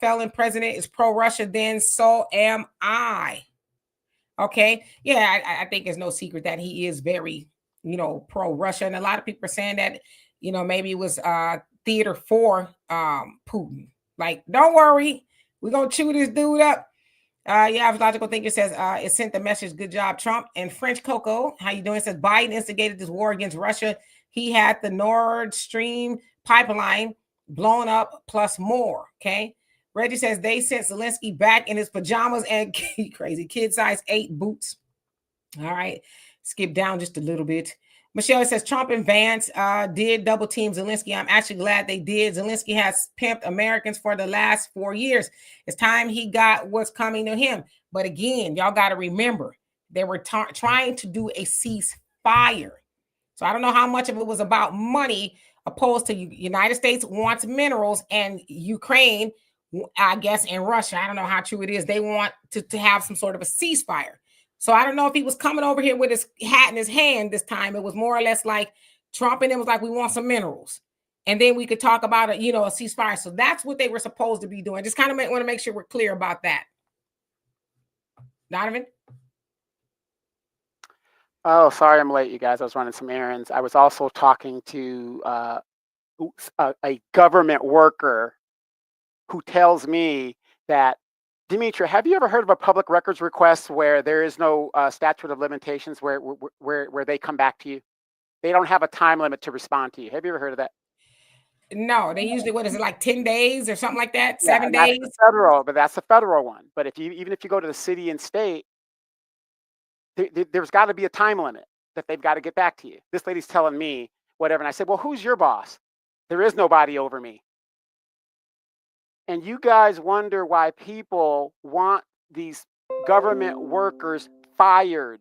felon president is pro-Russia, then so am I. Okay. Yeah, I think it's no secret that he is very, pro-Russia. And a lot of people are saying that, maybe it was theater for Putin. Like, don't worry, we're gonna chew this dude up. Yeah, logical thinker says it sent the message. Good job, Trump. And French Coco, how you doing? It says Biden instigated this war against Russia. He had the Nord Stream pipeline blown up, plus more. Okay. Reggie says they sent Zelensky back in his pajamas and crazy kid size 8 boots. All right. Skip down just a little bit. Michelle says Trump and Vance did double team Zelensky. I'm actually glad they did. Zelensky has pimped Americans for the last 4 years. It's time he got what's coming to him. But again, y'all got to remember, they were trying to do a ceasefire. So I don't know how much of it was about money, opposed to United States wants minerals, and Ukraine, I guess, and Russia, I don't know how true it is, they want to have some sort of a ceasefire. So I don't know if he was coming over here with his hat in his hand this time. It was more or less like Trump and it was like, we want some minerals. And then we could talk about a ceasefire. So that's what they were supposed to be doing. Just kind of want to make sure we're clear about that. Donovan? Oh, sorry I'm late, you guys. I was running some errands. I was also talking to a government worker who tells me that, Dimitri, have you ever heard of a public records request where there is no statute of limitations where they come back to you? They don't have a time limit to respond to you. Have you ever heard of that? No, they usually, what is it, like 10 days or something like that? 7 days? That's the federal, but that's the federal one. But even if you go to the city and state, there's got to be a time limit that they've got to get back to you. This lady's telling me whatever. And I said, well, who's your boss? There is nobody over me. And you guys wonder why people want these government workers fired.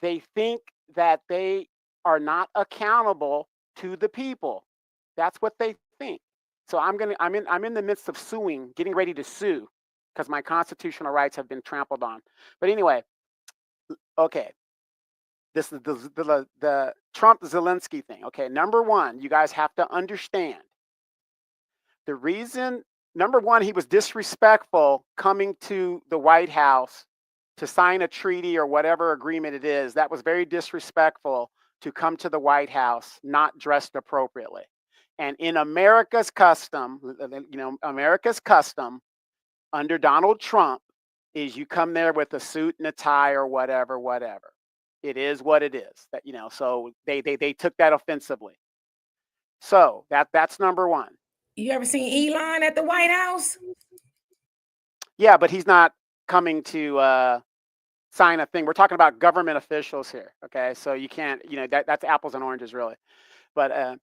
They think that they are not accountable to the people. That's what they think. So I'm in the midst of suing, getting ready to sue, because my constitutional rights have been trampled on. But anyway, okay. This is the Trump Zelensky thing. Okay, number one, you guys have to understand the reason. Number one, he was disrespectful coming to the White House to sign a treaty or whatever agreement it is. That was very disrespectful to come to the White House not dressed appropriately. And in America's custom, America's custom under Donald Trump is you come there with a suit and a tie or whatever. It is what it is. That so they took that offensively. So that's number one. You ever seen Elon at the White House? Yeah, but he's not coming to sign a thing. We're talking about government officials here, okay? So you can't, that's apples and oranges, really. But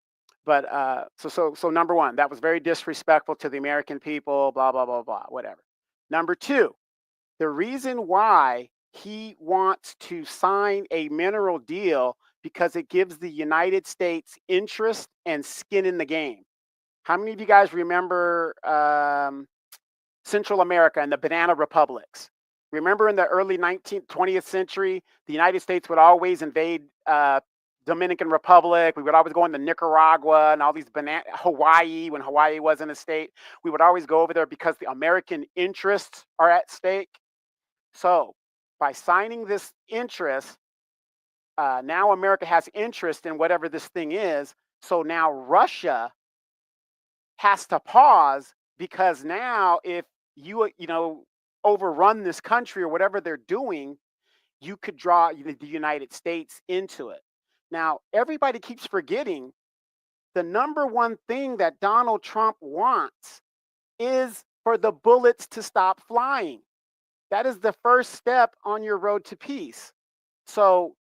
so number one, that was very disrespectful to the American people. Blah blah blah blah. Whatever. Number two, the reason why he wants to sign a mineral deal because it gives the United States interest and skin in the game. How many of you guys remember Central America and the banana republics? Remember in the early 20th century, the United States would always invade Dominican Republic. We would always go into Nicaragua and all these Hawaii, when Hawaii wasn't a state. We would always go over there because the American interests are at stake. So by signing this interest, now America has interest in whatever this thing is. So now Russia has to pause, because now if you overrun this country or whatever they're doing, you could draw the United States into it. Now, everybody keeps forgetting the number one thing that Donald Trump wants is for the bullets to stop flying. That is the first step on your road to peace. So,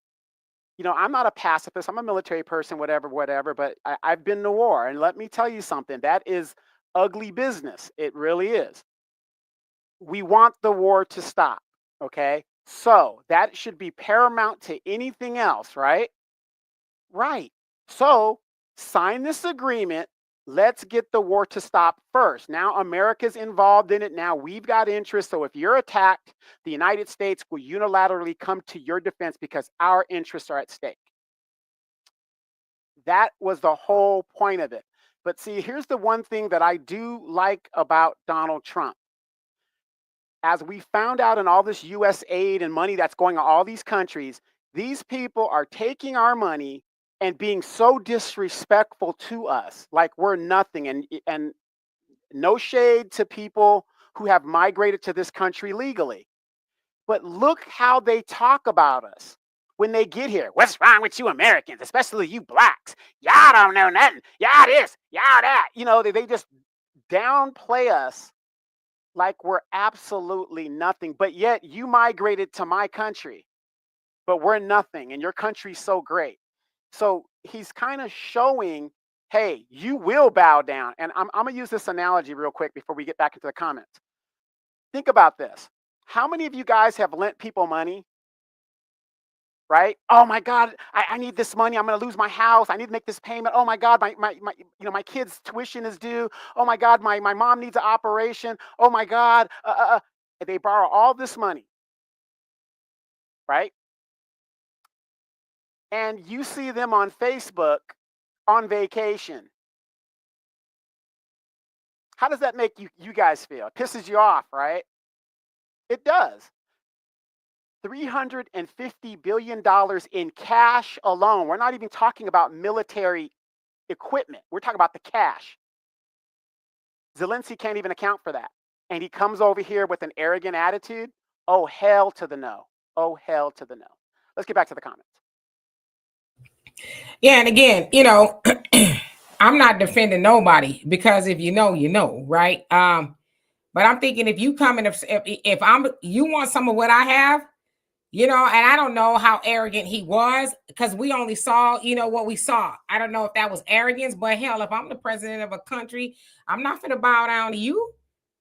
I'm not a pacifist. I'm a military person, whatever, but I've been to war. And let me tell you something, that is ugly business. It really is. We want the war to stop, okay? So that should be paramount to anything else, right? Right. So sign this agreement. Let's get the war to stop first. Now America's involved in it. Now we've got interest. So if you're attacked, the United States will unilaterally come to your defense because our interests are at stake. That was the whole point of it. But see, here's the one thing that I do like about Donald Trump. as we found out in all this US aid and money that's going to all these countries, these people are taking our money and being so disrespectful to us, like we're nothing. And no shade to people who have migrated to this country legally. But look how they talk about us when they get here. What's wrong with you Americans, especially you blacks? Y'all don't know nothing. Y'all this, y'all that. You know, they just downplay us like we're absolutely nothing. But yet you migrated to my country, but we're nothing. And your country's so great. So he's kind of showing, hey, you will bow down. And I'm going to use this analogy real quick before we get back into the comments. Think about this. How many of you guys have lent people money? Right? Oh my God, I need this money. I'm going to lose my house. I need to make this payment. Oh my God, my kid's tuition is due. Oh my God, my mom needs an operation. Oh my God. They borrow all this money, right? And you see them on Facebook on vacation. How does that make you guys feel? It pisses you off, right? It does. $350 billion in cash alone. We're not even talking about military equipment. We're talking about the cash. Zelenskyy can't even account for that. And he comes over here with an arrogant attitude. Oh, hell to the no. Oh, hell to the no. Let's get back to the comments. Yeah, and again, you know, I'm not defending nobody, because if you know, you know, right? But I'm thinking, if you come in, if I'm, you want some of what I have, you know, and I don't know how arrogant he was, because we only saw, you know, what we saw. I don't know if that was arrogance, but hell, if I'm the president of a country, I'm not going to bow down to you.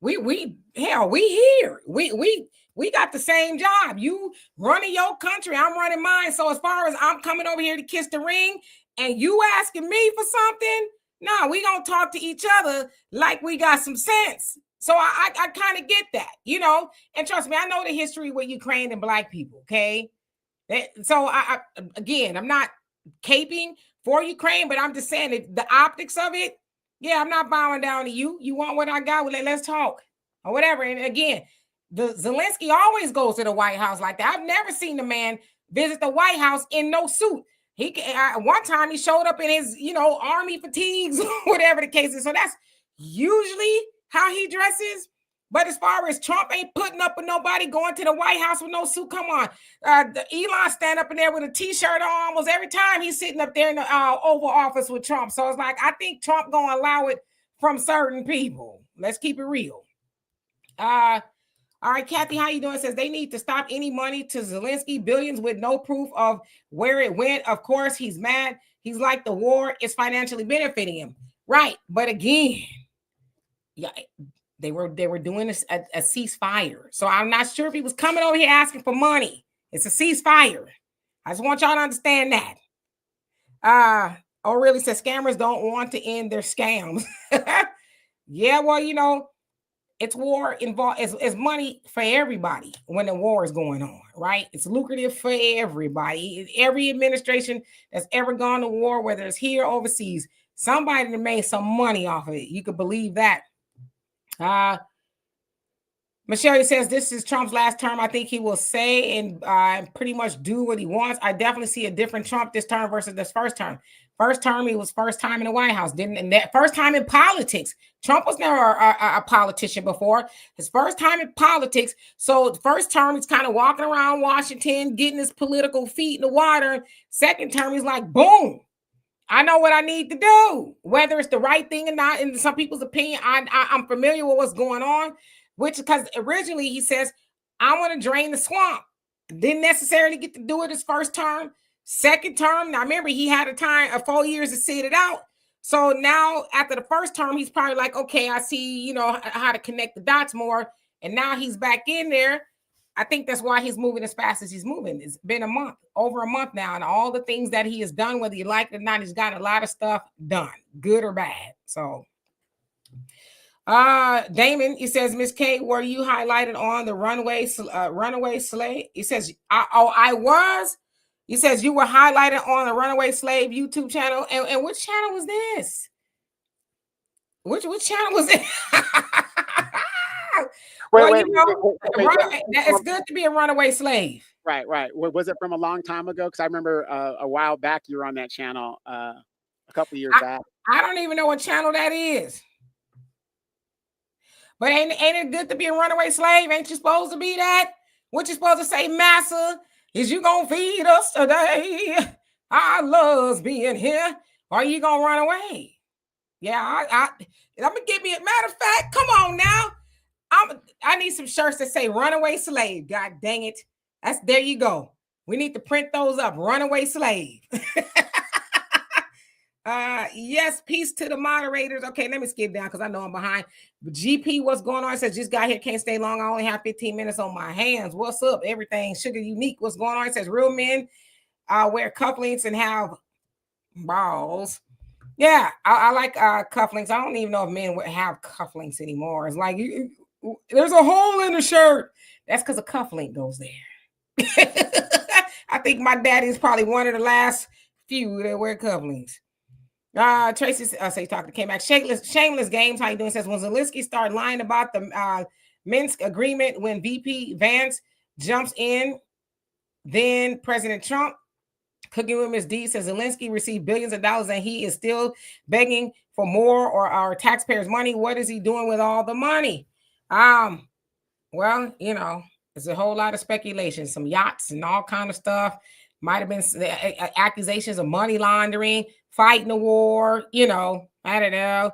We here. We got the same job. You running your country, I'm running mine. So as far as I'm coming over here to kiss the ring and you asking me for something, no, we gonna talk to each other like we got some sense. So I kind of get that, you know, and trust me, I know the history with Ukraine and black people. Okay, so again, I'm not caping for Ukraine, but I'm just saying that the optics of it. Yeah, I'm not bowing down to you. You want what I got? Well, let's talk or whatever. And again, the Zelenskyy always goes to the White House like that. I've never seen the man visit the White House in no suit. One time he showed up in his, you know, army fatigues, whatever the case is. So that's usually how he dresses. But as far as Trump ain't putting up with nobody, going to the White House with no suit, come on. Elon stand up in there with a t-shirt on almost every time he's sitting up there in the Oval Office with Trump. So it's like, I think Trump gonna allow it from certain people. Let's keep it real. All right, Kathy, how you doing? It says they need to stop any money to Zelenskyy, billions with no proof of where it went. Of course, he's mad. He's like the war is financially benefiting him. Right. But again, yeah, they were doing a ceasefire. So I'm not sure if he was coming over here asking for money. It's a ceasefire. I just want y'all to understand that. Really says scammers don't want to end their scams. Yeah, well, you know, it's war involved. It's money for everybody when the war is going on, right? It's lucrative for everybody. Every administration that's ever gone to war, whether it's here or overseas, somebody made some money off of it. You could believe that. Michelle says this is Trump's last term. I think he will say and pretty much do what he wants. I definitely see a different Trump this term versus this first term. First term, he was first time in the White House. And that first time in politics. Trump was never a politician before. His first time in politics. So the first term, he's kind of walking around Washington, getting his political feet in the water. Second term, he's like, boom. I know what I need to do, whether it's the right thing or not. In some people's opinion, I'm familiar with what's going on, which because originally he says, I want to drain the swamp. Didn't necessarily get to do it his first term. Second term, now remember, he had a time of 4 years to sit it out. So now after the first term, he's probably like, okay, I see, you know, how to connect the dots more. And now he's back in there. I think that's why he's moving as fast as he's moving. It's been over a month now, and all the things that he has done, whether you like it or not, he's got a lot of stuff done, good or bad. So, Damon, he says, Miss K, were you highlighted on the runaway slave? He says, I was. He says you were highlighted on the Runaway Slave YouTube channel, and which channel was this? Which channel was it? Well, Wait, it's good to be a runaway slave. right. Was it from a long time ago? Because I remember a while back you were on that channel, a couple of years back. I don't even know what channel that is. But ain't it good to be a runaway slave? Ain't you supposed to be that? What you supposed to say, Massa? Is you gonna feed us today? I loves being here. Or you gonna run away? Yeah, I'm gonna give me a matter of fact. Come on now. I need some shirts that say runaway slave. God dang it. There you go. We need to print those up. Runaway slave. Yes, peace to the moderators. Okay, let me skip down because I know I'm behind. GP, what's going on? It says just got here, can't stay long. I only have 15 minutes on my hands. What's up? Everything sugar unique. What's going on? It says real men wear cufflinks and have balls. Yeah, I like cufflinks. I don't even know if men have cufflinks anymore. It's like there's a hole in the shirt. That's because a cufflink goes there. I think my daddy's probably one of the last few that wear cufflinks. Tracy say talking came back. Shameless games. How you doing? Says when Zelenskyy started lying about the Minsk agreement, when VP Vance jumps in, then President Trump cooking with Ms. D says Zelenskyy received billions of dollars and he is still begging for more or our taxpayers' money. What is he doing with all the money? Well, there's a whole lot of speculation, some yachts and all kind of stuff. Might have been accusations of money laundering, fighting the war. I don't know.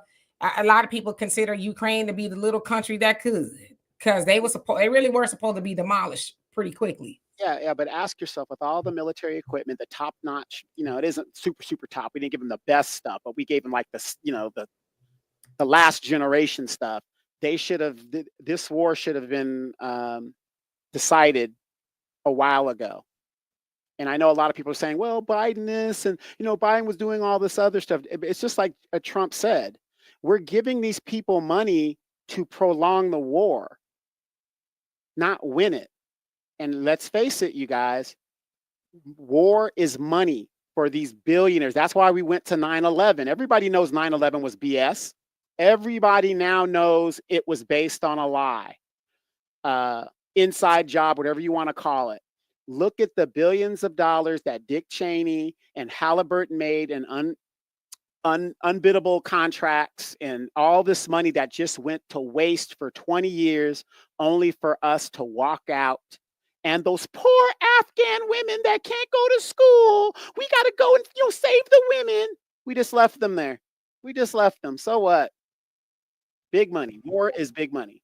A lot of people consider Ukraine to be the little country that could, because they really were supposed to be demolished pretty quickly. Yeah, but ask yourself, with all the military equipment, the top notch, it isn't super top. We didn't give them the best stuff, but we gave them like the last generation stuff. This war should have been decided a while ago. And I know a lot of people are saying, well, Biden this, and Biden was doing all this other stuff. It's just like Trump said, we're giving these people money to prolong the war, not win it. And let's face it, you guys, war is money for these billionaires. That's why we went to 9/11. Everybody knows 9/11 was BS. Everybody now knows it was based on a lie. Inside job, whatever you want to call it. Look at the billions of dollars that Dick Cheney and Halliburton made in unbiddable contracts, and all this money that just went to waste for 20 years, only for us to walk out. And those poor Afghan women that can't go to school, we got to go and save the women. We just left them there. We just left them. So what? Big money. War is big money.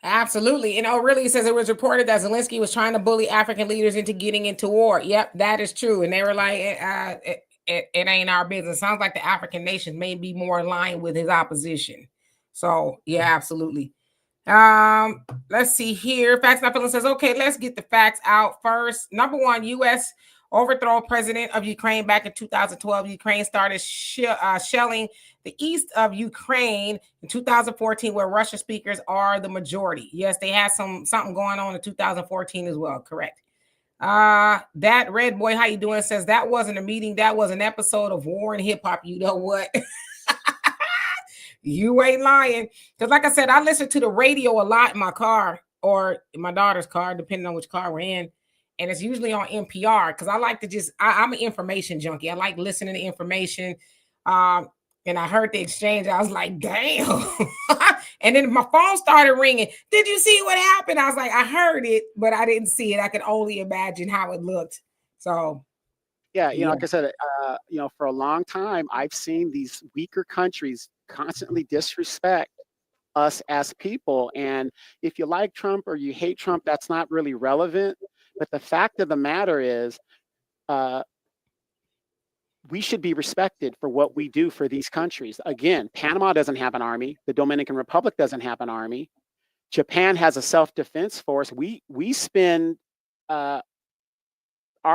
Absolutely. Really, it says it was reported that Zelenskyy was trying to bully African leaders into getting into war. Yep, that is true. And they were like, it ain't our business. Sounds like the African nations may be more aligned with his opposition. So, yeah, absolutely. Let's see here. Facts Not Feeling says, okay, let's get the facts out first. Number one, U.S. overthrow president of Ukraine back in 2012. Ukraine started shelling the east of Ukraine in 2014, where Russian speakers are the majority. Yes, they had something going on in 2014 as well. Correct. That Red Boy, how you doing? Says that wasn't a meeting. That was an episode of War and Hip Hop. You know what? You ain't lying. Because like I said, I listen to the radio a lot in my car or in my daughter's car, depending on which car we're in. And it's usually on NPR because I like to I'm an information junkie. I like listening to information. And I heard the exchange. I was like, damn. And then my phone started ringing. Did you see what happened? I was like, I heard it, but I didn't see it. I could only imagine how it looked. So yeah, like I said, for a long time, I've seen these weaker countries constantly disrespect us as people. And if you like Trump or you hate Trump, that's not really relevant. But the fact of the matter is, we should be respected for what we do for these countries. Again, Panama doesn't have an army. The Dominican Republic doesn't have an army. Japan has a self-defense force. We spend our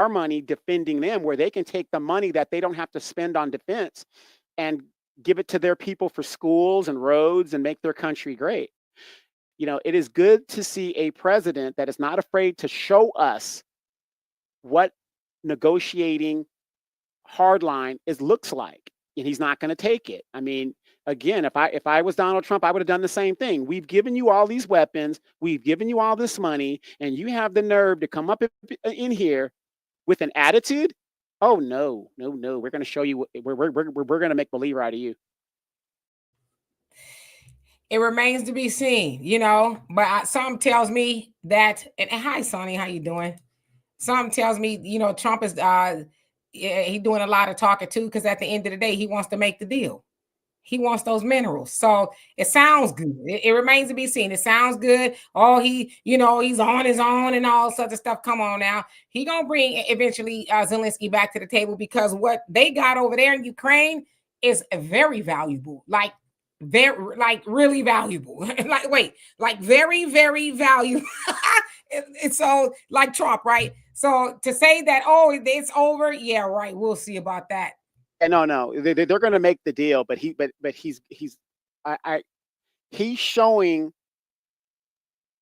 money defending them, where they can take the money that they don't have to spend on defense and give it to their people for schools and roads and make their country great. It is good to see a president that is not afraid to show us what negotiating hardline looks like, and he's not going to take it. I mean, again, if I was Donald Trump, I would have done the same thing. We've given you all these weapons, we've given you all this money, and you have the nerve to come up in here with an attitude. Oh no, no, no! We're going to show you. We're going to make believer out of you. It remains to be seen, but something tells me that, and hi Sonny, how you doing? Something tells me, Trump is he's doing a lot of talking too, because at the end of the day, he wants to make the deal. He wants those minerals. So it sounds good. It remains to be seen. It sounds good. Oh, he's on his own and all such stuff. Come on now. He gonna bring eventually Zelenskyy back to the table, because what they got over there in Ukraine is very valuable. Like really valuable. Very, very valuable. It's so like Trump, right? So to say that, oh, it's over, yeah, right. We'll see about that. No, they're going to make the deal, but he's showing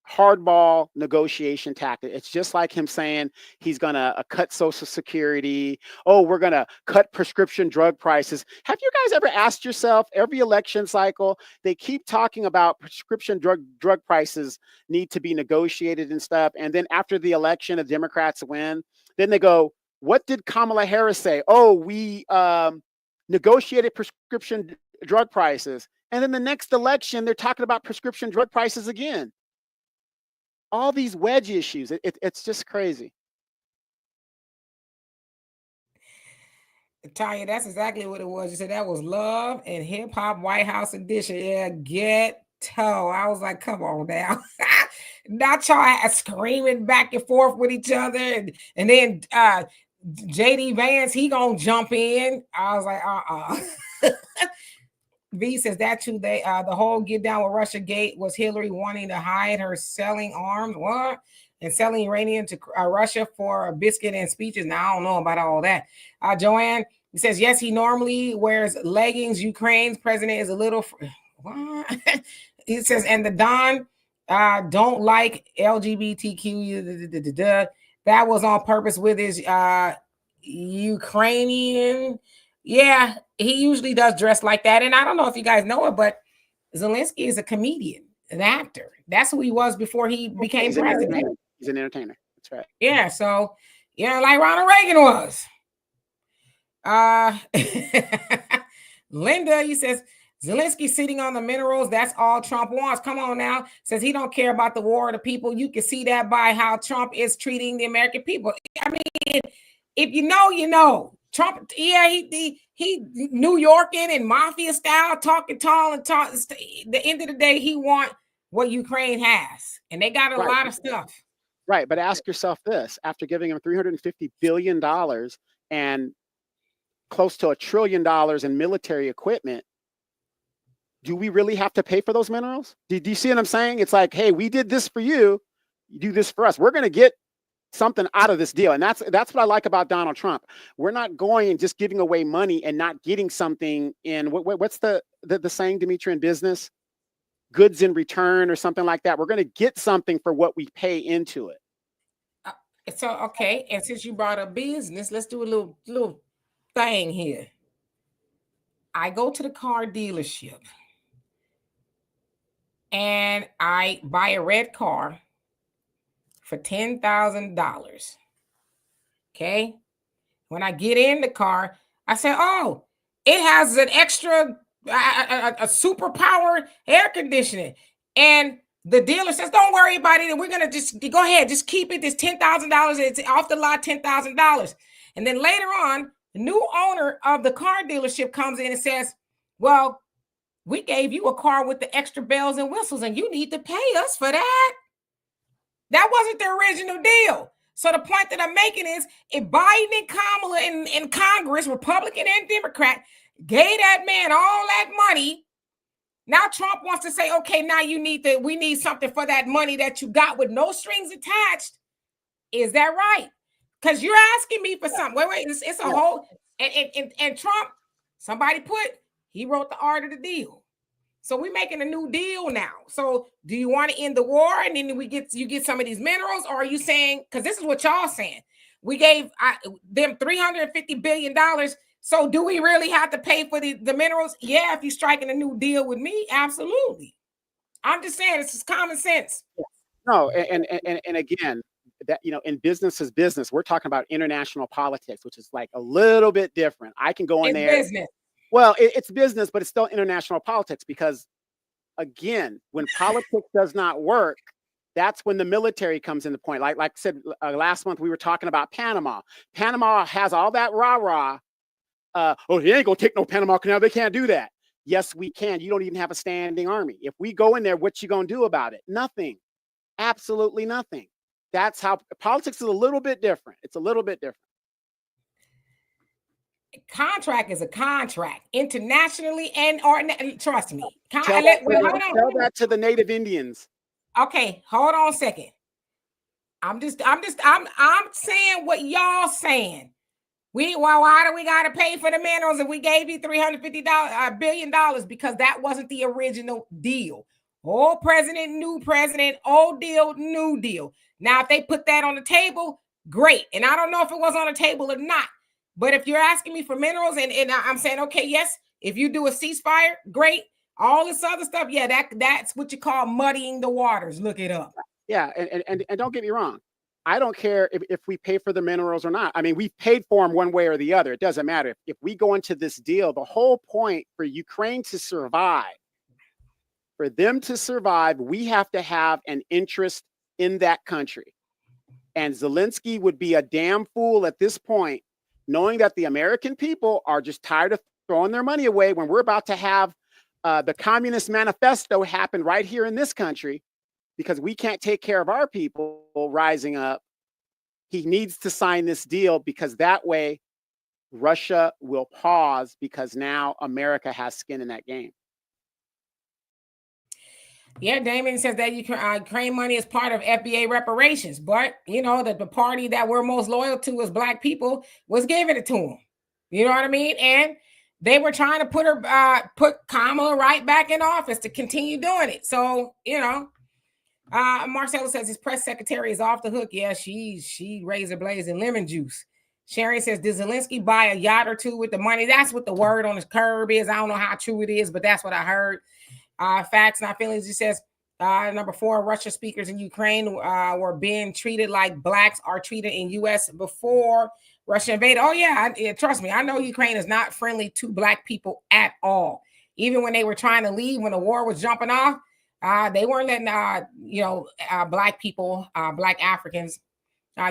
hardball negotiation tactic. It's just like him saying he's going to cut Social Security. Oh, we're going to cut prescription drug prices. Have you guys ever asked yourself, every election cycle, they keep talking about prescription drug prices need to be negotiated and stuff. And then after the election, the Democrats win. Then they go, what did Kamala Harris say? Oh, we negotiated prescription drug prices. And then the next election, they're talking about prescription drug prices again. All these wedge issues. It's just crazy. Tanya, that's exactly what it was. You said that was Love and Hip Hop White House Edition. Yeah, Ghetto. I was like, come on now. Not y'all screaming back and forth with each other. And then JD Vance, he gonna jump in. I was like, V says that too. They the whole get down with Russia gate was Hillary wanting to hide her selling arms, what? And selling uranium to Russia for a biscuit and speeches. Now I don't know about all that. Joanne, he says yes, he normally wears leggings. Ukraine's president is a little what? He says, and the Don don't like LGBTQ. That was on purpose with his Ukrainian. Yeah, he usually does dress like that. And I don't know if you guys know it, but Zelenskyy is a comedian, an actor. That's who he was before he became president. He's an entertainer. That's right. Yeah, so like Ronald Reagan was. Linda, he says, Zelenskyy sitting on the minerals. That's all Trump wants. Come on now. Says he don't care about the war of the people. You can see that by how Trump is treating the American people. I mean, if you know, you know. Trump, yeah, he New Yorkin and mafia style, talking tall and talk. At the end of the day, he want what Ukraine has, and they got a lot of stuff. Right, but ask yourself this: after giving him $350 billion and close to $1 trillion in military equipment, do we really have to pay for those minerals? Do you see what I'm saying? It's like, hey, we did this for you, you do this for us. We're going to get something out of this deal. And that's what I like about Donald Trump. We're not going and just giving away money and not getting something in what's the saying, Dimitri, in business? Goods in return or something like that. We're going to get something for what we pay into it. So, okay. And since you brought up business, let's do a little thing here. I go to the car dealership and I buy a red car for $10,000. Okay. When I get in the car, I say, oh, it has an extra, a superpowered air conditioning. And the dealer says, don't worry about it. And we're going to just go ahead, just keep it. This $10,000. It's off the lot, $10,000. And then later on, the new owner of the car dealership comes in and says, well, we gave you a car with the extra bells and whistles, and you need to pay us for that. That wasn't the original deal. So the point that I'm making is, if Biden and Kamala in Congress, Republican and Democrat, gave that man all that money, now Trump wants to say, okay, now we need something for that money that you got with no strings attached. Is that right? Because you're asking me for something. Wait, it's a whole, and Trump, somebody he wrote the art of the deal. So we're making a new deal now. So do you want to end the war and then you get some of these minerals? Or are you saying, because this is what y'all saying, we gave them $350 billion So do we really have to pay for the minerals? Yeah, if you're striking a new deal with me, absolutely. I'm just saying, it's just common sense. No, and again, that in business is business. We're talking about international politics, which is like a little bit different. I can go in It's there. business. Well, it's business, but it's still international politics because, again, when politics does not work, that's when the military comes into point. Like I said last month, we were talking about Panama. Panama has all that rah-rah. Oh, he ain't gonna take no Panama Canal. They can't do that. Yes, we can. You don't even have a standing army. If we go in there, what you gonna do about it? Nothing. Absolutely nothing. That's how politics is a little bit different. It's a little bit different. Contract is a contract internationally or trust me. Tell that to the native Indians. Okay, hold on a second. I'm saying what y'all saying. Why do we gotta pay for the minerals if we gave you $350 billion? Because that wasn't the original deal. Old president, new president, old deal, new deal. Now, if they put that on the table, great. And I don't know if it was on the table or not. But if you're asking me for minerals and I'm saying, okay, yes, if you do a ceasefire, great. All this other stuff, yeah, that's what you call muddying the waters. Look it up. Yeah, and don't get me wrong. I don't care if we pay for the minerals or not. I mean, we've paid for them one way or the other. It doesn't matter. If we go into this deal, the whole point for Ukraine to survive, for them to survive, we have to have an interest in that country. And Zelenskyy would be a damn fool at this point, knowing that the American people are just tired of throwing their money away when we're about to have the Communist Manifesto happen right here in this country, because we can't take care of our people rising up. He needs to sign this deal because that way Russia will pause, because now America has skin in that game. Yeah, Damon says that Ukraine money is part of FBA reparations, but that the party that we're most loyal to as Black people was giving it to them. You know what I mean? And they were trying to put Kamala right back in office to continue doing it. So Marcelo says his press secretary is off the hook. Yeah, she razor blazing lemon juice. Sharon says, did Zelenskyy buy a yacht or two with the money? That's what the word on his curb is. I don't know how true it is, but that's what I heard. Facts, not feelings. He says, number 4, Russia speakers in Ukraine were being treated like Blacks are treated in U.S. before Russia invaded. Oh, yeah, trust me. I know Ukraine is not friendly to Black people at all. Even when they were trying to leave, when the war was jumping off, they weren't letting, Black people, Black Africans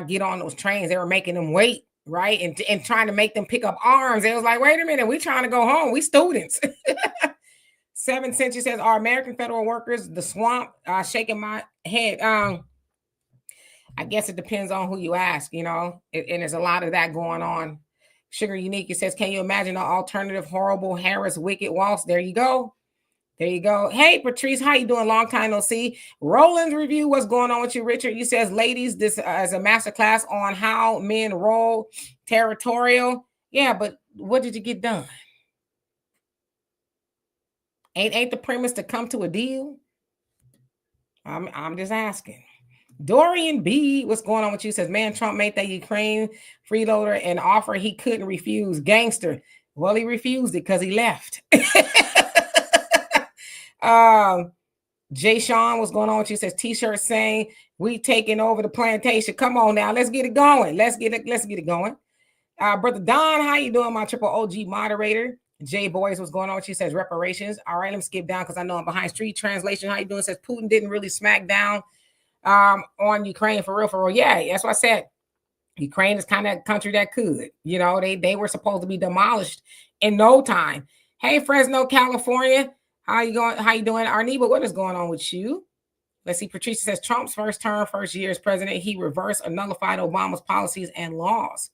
get on those trains. They were making them wait, right? And trying to make them pick up arms. It was like, wait a minute, we trying to go home. We students. 7 Century says, are American federal workers the swamp? Shaking my head. I guess it depends on who you ask, and there's a lot of that going on. Sugar Unique, it says, can you imagine an alternative, horrible, Harris, wicked waltz? There you go. There you go. Hey, Patrice, how you doing? Long time no see. Roland's review, what's going on with you, Richard? You says, ladies, this is a masterclass on how men roll territorial. Yeah, but what did you get done? Ain't the premise to come to a deal? I'm just asking. Dorian B, what's going on with you? Says, man, Trump made that Ukraine freeloader an offer he couldn't refuse. Gangster. Well, he refused it because he left. Jay Sean, what's going on with you? Says, t-shirt saying we taking over the plantation. Come on now, let's get it going. Let's get it going. Brother Don, how you doing, my triple OG moderator? Jay Boys, what's going on? She says reparations. All right, let me skip down because I know I'm behind. Street translation, how you doing? Says Putin didn't really smack down on Ukraine for real. Yeah, that's what I said. Ukraine is kind of a country that could. They were supposed to be demolished in no time. Hey, Fresno, California. How you going? How you doing? Arniba, what is going on with you? Let's see. Patricia says Trump's first year as president, he reversed or nullified Obama's policies and laws.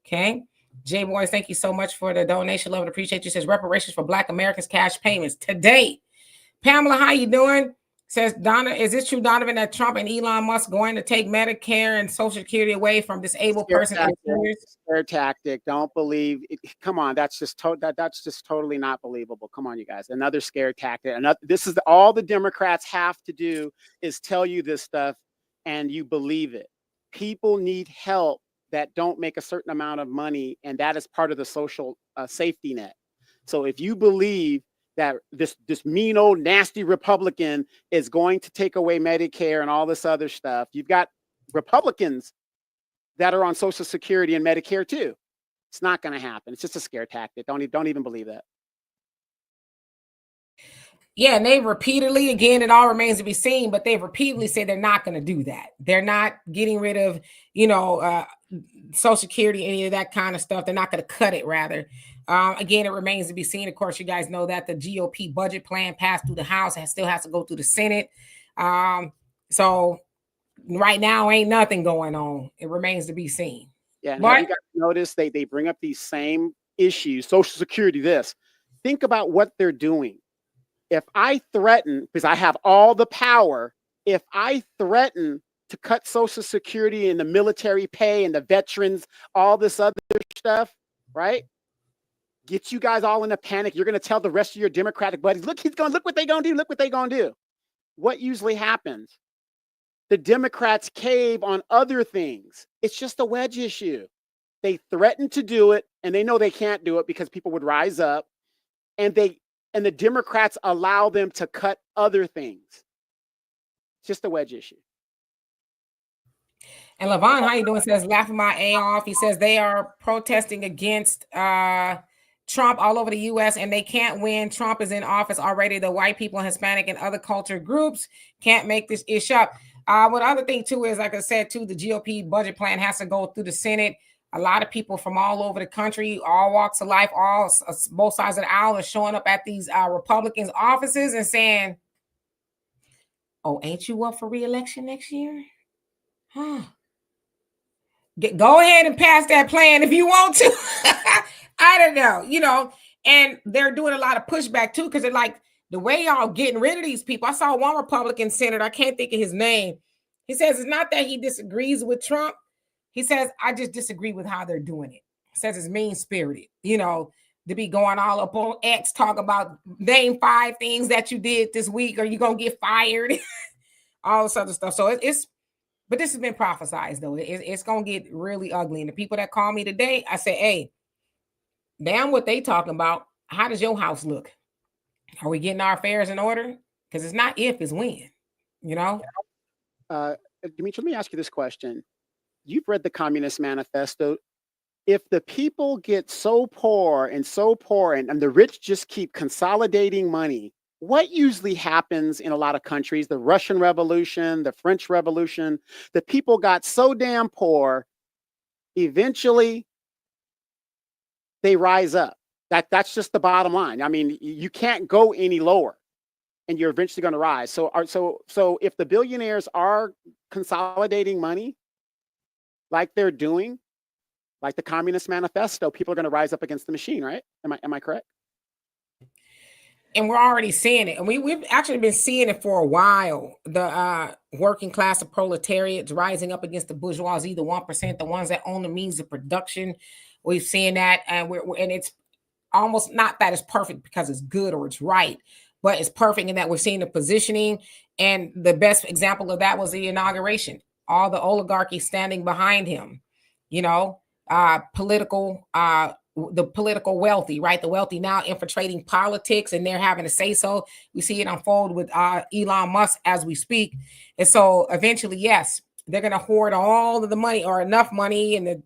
Okay. Jay Boys, thank you so much for the donation. Love and appreciate you. Says reparations for Black Americans, cash payments today. Pamela, how you doing? Says Donna, is it true, Donovan, that Trump and Elon Musk going to take Medicare and Social Security away from disabled persons? Scare tactic. Don't believe it. Come on, that's just totally not believable. Come on, you guys. Another scare tactic. This is all the Democrats have to do is tell you this stuff, and you believe it. People need help that don't make a certain amount of money, and that is part of the social safety net. So if you believe that this mean old nasty Republican is going to take away Medicare and all this other stuff, you've got Republicans that are on Social Security and Medicare too. It's not going to happen. It's just a scare tactic. Don't even believe that. Yeah, and they've repeatedly, again, it all remains to be seen, but they've repeatedly said they're not going to do that. They're not getting rid of, Social Security, any of that kind of stuff. They're not going to cut it, rather. Again, it remains to be seen. Of course, you guys know that the GOP budget plan passed through the House and still has to go through the Senate. So right now, ain't nothing going on. It remains to be seen. Yeah, and have you guys noticed they bring up these same issues, Social Security, this. Think about what they're doing. If I threaten, because I have all the power, if I threaten to cut Social Security and the military pay and the veterans, all this other stuff, right? Get you guys all in a panic. You're going to tell the rest of your Democratic buddies, look what they're going to do. Look what they're going to do. What usually happens? The Democrats cave on other things. It's just a wedge issue. They threaten to do it, and they know they can't do it because people would rise up, and the Democrats allow them to cut other things. It's just a wedge issue. And Levon, how you doing? Says, laughing my A off. He says they are protesting against Trump all over the U.S. and they can't win. Trump is in office already. The white people, Hispanic, and other culture groups can't make this issue up. What other thing too is, like I said, too, the GOP budget plan has to go through the Senate. A lot of people from all over the country, all walks of life, both sides of the aisle, are showing up at these Republicans' offices and saying, "Oh, ain't you up for re-election next year? Huh? Go ahead and pass that plan if you want to." I don't know, and they're doing a lot of pushback too, because they're like, the way y'all getting rid of these people. I saw one Republican senator, I can't think of his name. He says it's not that he disagrees with Trump. He says, I just disagree with how they're doing it. He says it's mean-spirited, to be going all up on X, talk about name 5 things that you did this week, or you're going to get fired, all this other stuff. So but this has been prophesized, though. It's going to get really ugly. And the people that call me today, I say, hey, damn what they talking about. How does your house look? Are we getting our affairs in order? Because it's not if, it's when, Dimitri, let me ask you this question. You've read the Communist Manifesto. If the people get so poor and the rich just keep consolidating money, what usually happens in a lot of countries, the Russian Revolution, the French Revolution, the people got so damn poor, eventually they rise up. That's just the bottom line. I mean, you can't go any lower, and you're eventually going to rise. So if the billionaires are consolidating money, like they're doing, like the Communist Manifesto, people are going to rise up against the machine, right? Am I correct? And we're already seeing it. And we've actually been seeing it for a while. The working class of proletariats rising up against the bourgeoisie, the 1%, the ones that own the means of production. We've seen that, and and it's almost not that it's perfect because it's good or it's right, but it's perfect in that we're seeing the positioning. And the best example of that was the inauguration. All the oligarchy standing behind him, the political wealthy, right? The wealthy now infiltrating politics, and they're having to say so. We see it unfold with Elon Musk as we speak. And so eventually, yes, they're going to hoard all of the money, or enough money. And the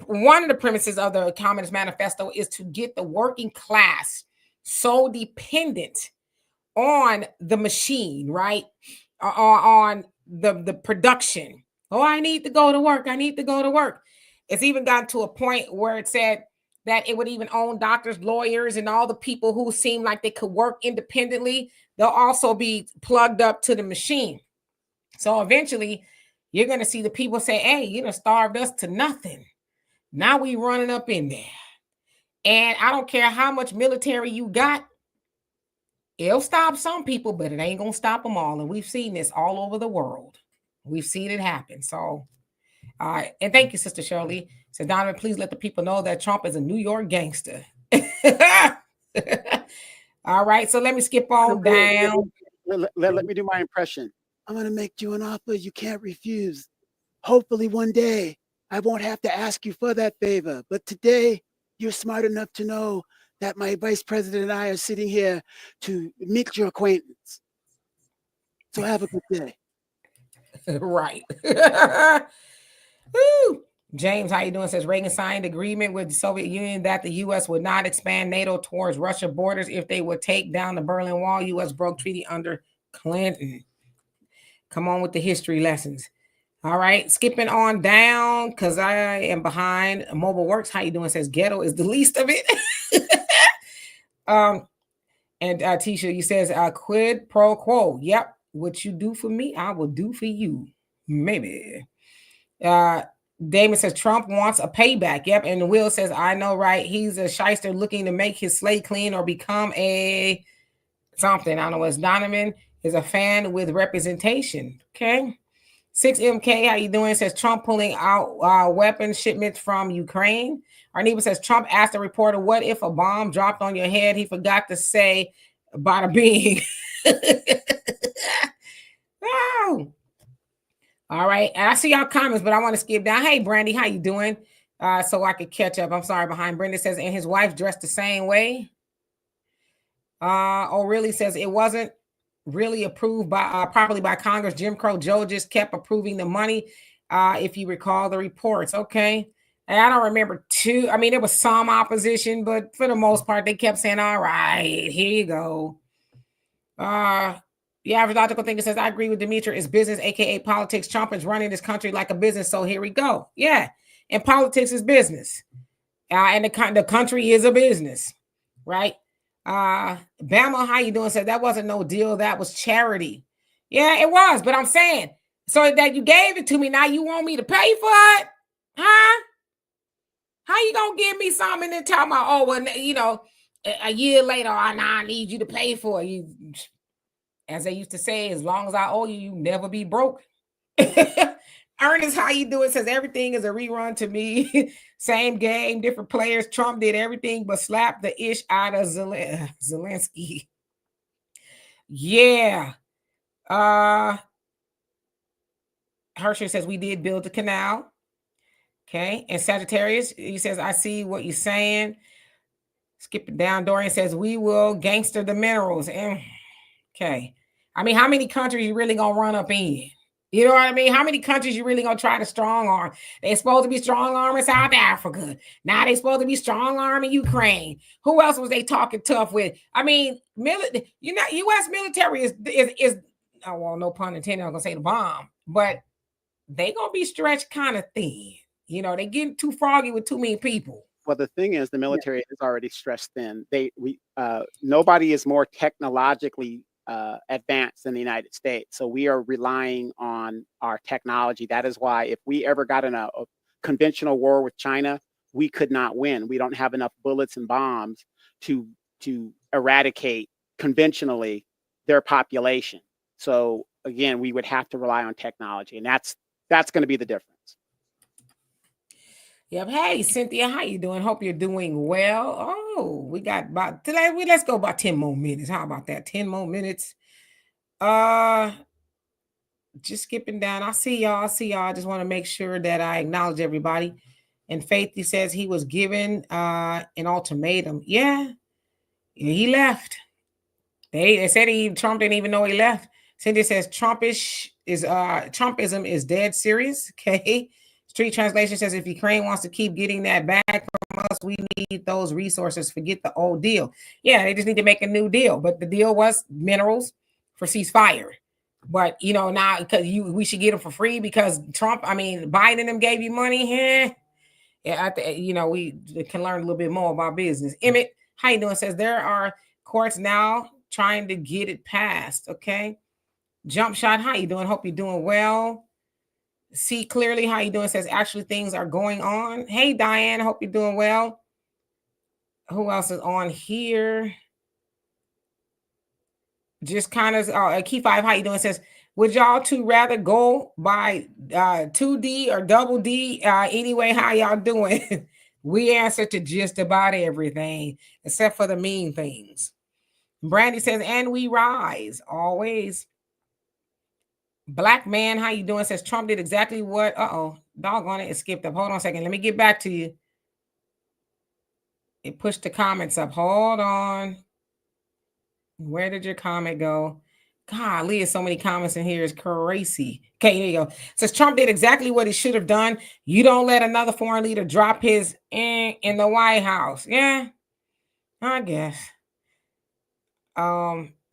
one of the premises of the Communist Manifesto is to get the working class so dependent on the machine, right? On the production. Oh, I need to go to work. I need to go to work. It's even gotten to a point where it said that it would even own doctors, lawyers, and all the people who seem like they could work independently. They'll also be plugged up to the machine. So eventually, you're going to see the people say, hey, you done starved us to nothing. Now we running up in there. And I don't care how much military you got. It'll stop some people, but it ain't going to stop them all. And we've seen this all over the world. We've seen it happen. So, and thank you, Sister Shirley. So, Donovan, please let the people know that Trump is a New York gangster. All right. So let me skip on down. Let me do my impression. I'm going to make you an offer you can't refuse. Hopefully one day I won't have to ask you for that favor. But today you're smart enough to know that my vice president and I are sitting here to meet your acquaintance. So have a good day. Right. Woo. James, how you doing? Says Reagan signed agreement with the Soviet Union that the U.S. would not expand NATO towards Russia borders if they would take down the Berlin Wall. U.S. broke treaty under Clinton. Come on with the history lessons. All right, skipping on down because I am behind. Mobile Works, how you doing? Says Ghetto is the least of it. And Tisha, you says quid pro quo. Yep, what you do for me, I will do for you. Maybe. Damon says Trump wants a payback. Yep. And Will says, I know, right? He's a shyster looking to make his slate clean or become a something. I don't know what's Donovan is a fan with representation. Okay. 6MK, how you doing? Says Trump pulling out weapon shipments from Ukraine. Arneva says Trump asked a reporter, what if a bomb dropped on your head? He forgot to say bada bing. Oh. All right. And I see y'all comments, but I want to skip down. Hey, Brandy, how you doing? So I could catch up. I'm sorry behind. Brenda says, and his wife dressed the same way. O'Reilly says it wasn't really approved by properly by Congress. Jim Crow Joe just kept approving the money. If you recall the reports. Okay. And I don't remember too. I mean, there was some opposition, but for the most part, they kept saying, all right, here you go. The average logical thinker says, I agree with Demetra. It's business, aka politics. Trump is running this country like a business. So here we go. Yeah. And politics is business. And the country is a business. Right? Bama, how you doing? Said that wasn't no deal. That was charity. Yeah, it was. But I'm saying, so that you gave it to me. Now you want me to pay for it? Huh? How you gonna give me something and tell me, oh, well, you know, a year later, I need you to pay for it. You, as they used to say, as long as I owe you, you never be broke. Ernest, how you doing? Says everything is a rerun to me. Same game, different players. Trump did everything but slap the ish out of Zelenskyy. Yeah. Hershey says we did build the canal. Okay. And Sagittarius, he says, I see what you're saying. Skipping down, Dorian says we will gangster the minerals. Okay. I mean, how many countries you really gonna run up in? You know what I mean? How many countries you really gonna try to strong arm? They're supposed to be strong arm in South Africa. Now they're supposed to be strong arm in Ukraine. Who else was they talking tough with? I mean, U.S. military is oh well, no pun intended. I'm gonna say the bomb, but they gonna be stretched kind of thin. You know, they getting too froggy with too many people. Well, the thing is, the military is already stretched thin. Nobody is more technologically advanced in the United States. So we are relying on our technology. That is why if we ever got in a conventional war with China, we could not win. We don't have enough bullets and bombs to eradicate conventionally their population. So again, we would have to rely on technology, and that's going to be the difference. Yep. Hey, Cynthia, how you doing? Hope you're doing well. Oh, we got about today. Let's go about 10 more minutes. How about that? 10 more minutes. Just skipping down. I see y'all. I just want to make sure that I acknowledge everybody. And Faith, he says he was given an ultimatum. Yeah, he left. They said Trump didn't even know he left. Cindy says Trumpism is dead serious. Okay. Street translation says if Ukraine wants to keep getting that back from us, we need those resources. Forget the old deal. Yeah, they just need to make a new deal. But the deal was minerals for ceasefire. But you know, now because we should get them for free because Trump, I mean, Biden and them gave you money. Yeah, we can learn a little bit more about business. Emmett, how you doing? Says there are courts now trying to get it passed. Okay. Jump shot, how you doing? Hope you're doing well. See clearly, how you doing? Says actually things are going on. Hey Diane, hope you're doing well. Who else is on here? Just kind of Key 5, how you doing? Says would y'all two rather go by 2D or double D? Anyway, how y'all doing? We answer to just about everything except for the mean things. Brandy says, and we rise always. Black man, how you doing? Says Trump did exactly what? Doggone it, it skipped up. Hold on a second. Let me get back to you. It pushed the comments up. Hold on. Where did your comment go? Golly, there's so many comments in here. It's crazy. Okay, here you go. It says Trump did exactly what he should have done. You don't let another foreign leader drop his in the White House. Yeah, I guess.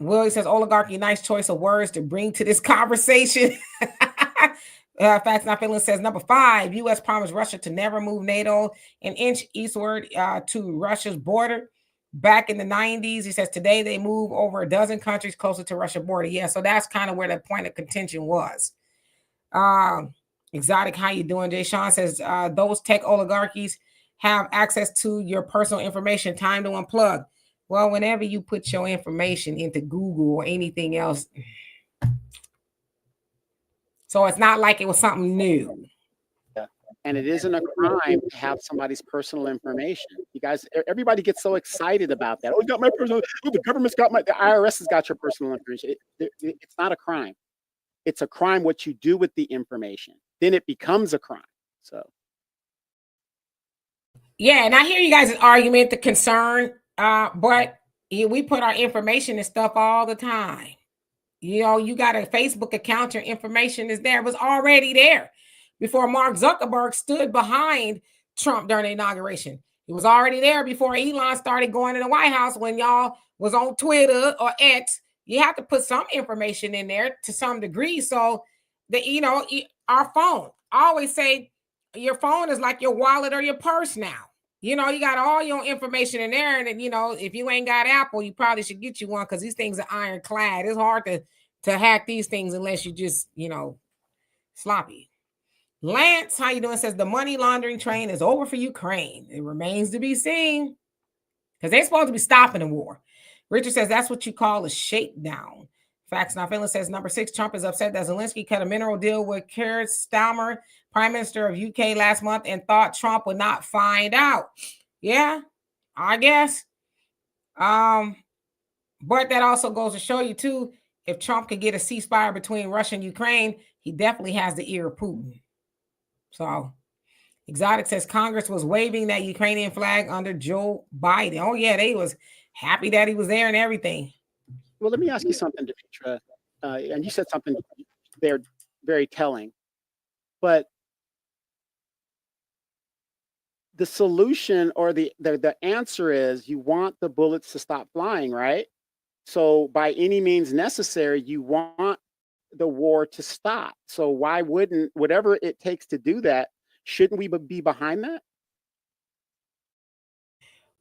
Willie says oligarchy, nice choice of words to bring to this conversation. Facts Not Feeling says number 5, U.S. promised Russia to never move NATO an inch eastward to Russia's border. Back in the 90s, he says today they move over a dozen countries closer to Russia border. Yeah, so that's kind of where the point of contention was. Exotic, how you doing? Jay Sean says those tech oligarchies have access to your personal information. Time to unplug. Well, whenever you put your information into Google or anything else, so it's not like it was something new. And it isn't a crime to have somebody's personal information. You guys, everybody gets so excited about that. Oh, you got my personal, oh, the government's got the IRS has got your personal information. It's not a crime. It's a crime what you do with the information. Then it becomes a crime. So. Yeah, and I hear you guys' argument, the concern, but we put our information and stuff all the time. You know, you got a Facebook account, your information is there. It was already there before Mark Zuckerberg stood behind Trump during the inauguration. It was already there before Elon started going to the White House. When y'all was on Twitter or X, you have to put some information in there to some degree. So our phone, I always say your phone is like your wallet or your purse now. You know, you got all your information in there. And then, if you ain't got Apple, you probably should get you one because these things are ironclad. It's hard to hack these things unless you just, sloppy. Lance, how you doing? Says the money laundering train is over for Ukraine. It remains to be seen because they're supposed to be stopping the war. Richard says that's what you call a shakedown. Facts Not Feeling says number 6, Trump is upset that Zelenskyy cut a mineral deal with Keir Starmer, Prime Minister of UK, last month and thought Trump would not find out. Yeah, I guess. But that also goes to show you too, if Trump could get a ceasefire between Russia and Ukraine, he definitely has the ear of Putin. So Exotic says Congress was waving that Ukrainian flag under Joe Biden. Oh yeah, they was happy that he was there and everything. Well, let me ask you something, Demetra. And you said something there very telling. But the solution or the answer is you want the bullets to stop flying, right? So by any means necessary, you want the war to stop. So why wouldn't, whatever it takes to do that, shouldn't we be behind that?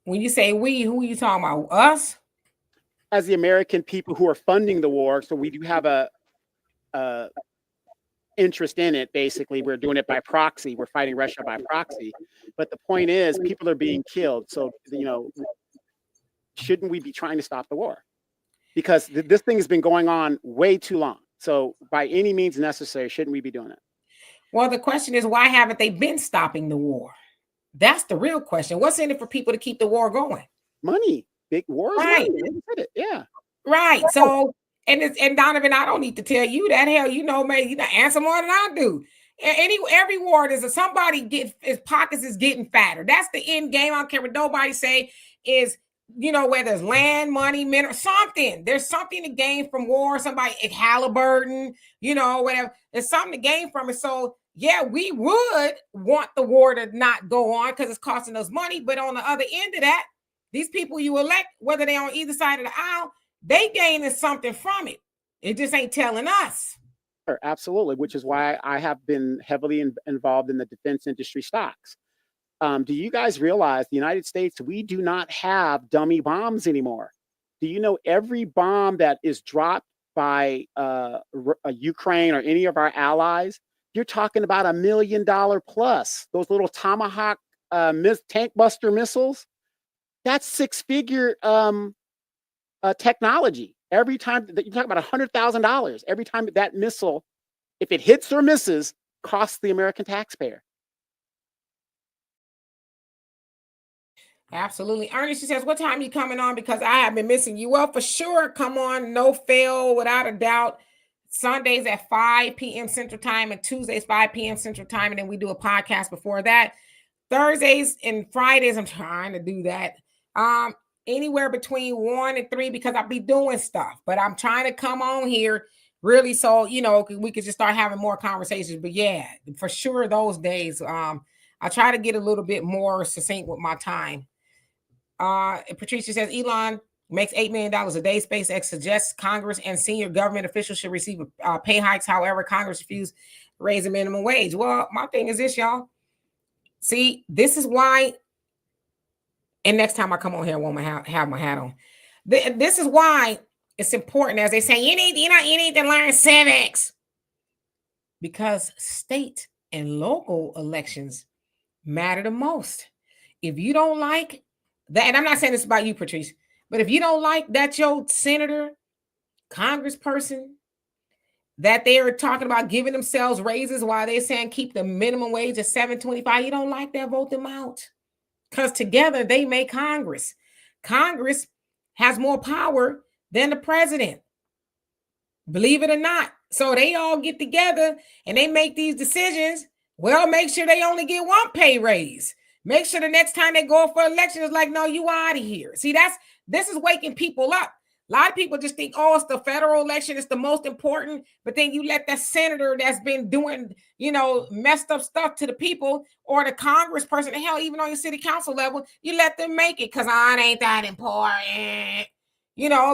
When you say we, who are you talking about? Us? As the American people who are funding the war, so we do have a interest in it. Basically, we're doing it by proxy. We're fighting Russia by proxy. But the point is, people are being killed. So, shouldn't we be trying to stop the war? Because this thing has been going on way too long. So, by any means necessary, shouldn't we be doing it? Well, the question is, why haven't they been stopping the war? That's the real question. What's in it for people to keep the war going? Money. Big wars. Right. Yeah. Right. So, and Donovan, I don't need to tell you that. Hell, man, you answer more than I do. Every war there's somebody his pockets is getting fatter. That's the end game. I don't care what nobody say is, whether it's land, money, mineral, something. There's something to gain from war. Somebody at Halliburton, whatever. There's something to gain from it. So yeah, we would want the war to not go on because it's costing us money. But on the other end of that, these people you elect, whether they're on either side of the aisle, they gaining something from it. It just ain't telling us. Sure, absolutely, which is why I have been heavily involved in the defense industry stocks. Do you guys realize the United States, we do not have dummy bombs anymore? Do you know every bomb that is dropped by Ukraine or any of our allies, you're talking about $1 million plus. Those little Tomahawk tank buster missiles, that's 6-figure technology. Every time that you talk about $100,000, every time that missile, if it hits or misses, costs the American taxpayer. Absolutely. Ernest, she says, what time you coming on? Because I have been missing you. Well, for sure, come on. No fail, without a doubt. Sundays at 5 p.m. Central Time and Tuesdays 5 p.m. Central Time, and then we do a podcast before that. Thursdays and Fridays, I'm trying to do that. Anywhere between 1 and 3 because I'll be doing stuff, but I'm trying to come on here really so we could just start having more conversations. But yeah, for sure those days. I try to get a little bit more succinct with my time. Patricia says Elon makes $8 million a day. SpaceX suggests Congress and senior government officials should receive pay hikes. However, Congress refused to raise the minimum wage. Well, my thing is this, y'all. See, this is why. And next time I come on here, I won't have my hat on. This is why it's important, as they say, you need to learn civics, because state and local elections matter the most. If you don't like that, and I'm not saying this about you, Patrice, but if you don't like that your senator, congressperson, that they are talking about giving themselves raises while they're saying keep the minimum wage at $7.25, you don't like that, vote them out. Because together they make Congress. Congress has more power than the president, believe it or not. So they all get together and they make these decisions. Well, make sure they only get one pay raise. Make sure the next time they go for election is like, no, you out of here. See, this is waking people up. A lot of people just think, oh, it's the federal election, it's the most important. But then you let that senator that's been doing, messed up stuff to the people, or the congressperson, hell, even on your city council level, you let them make it because it ain't that important,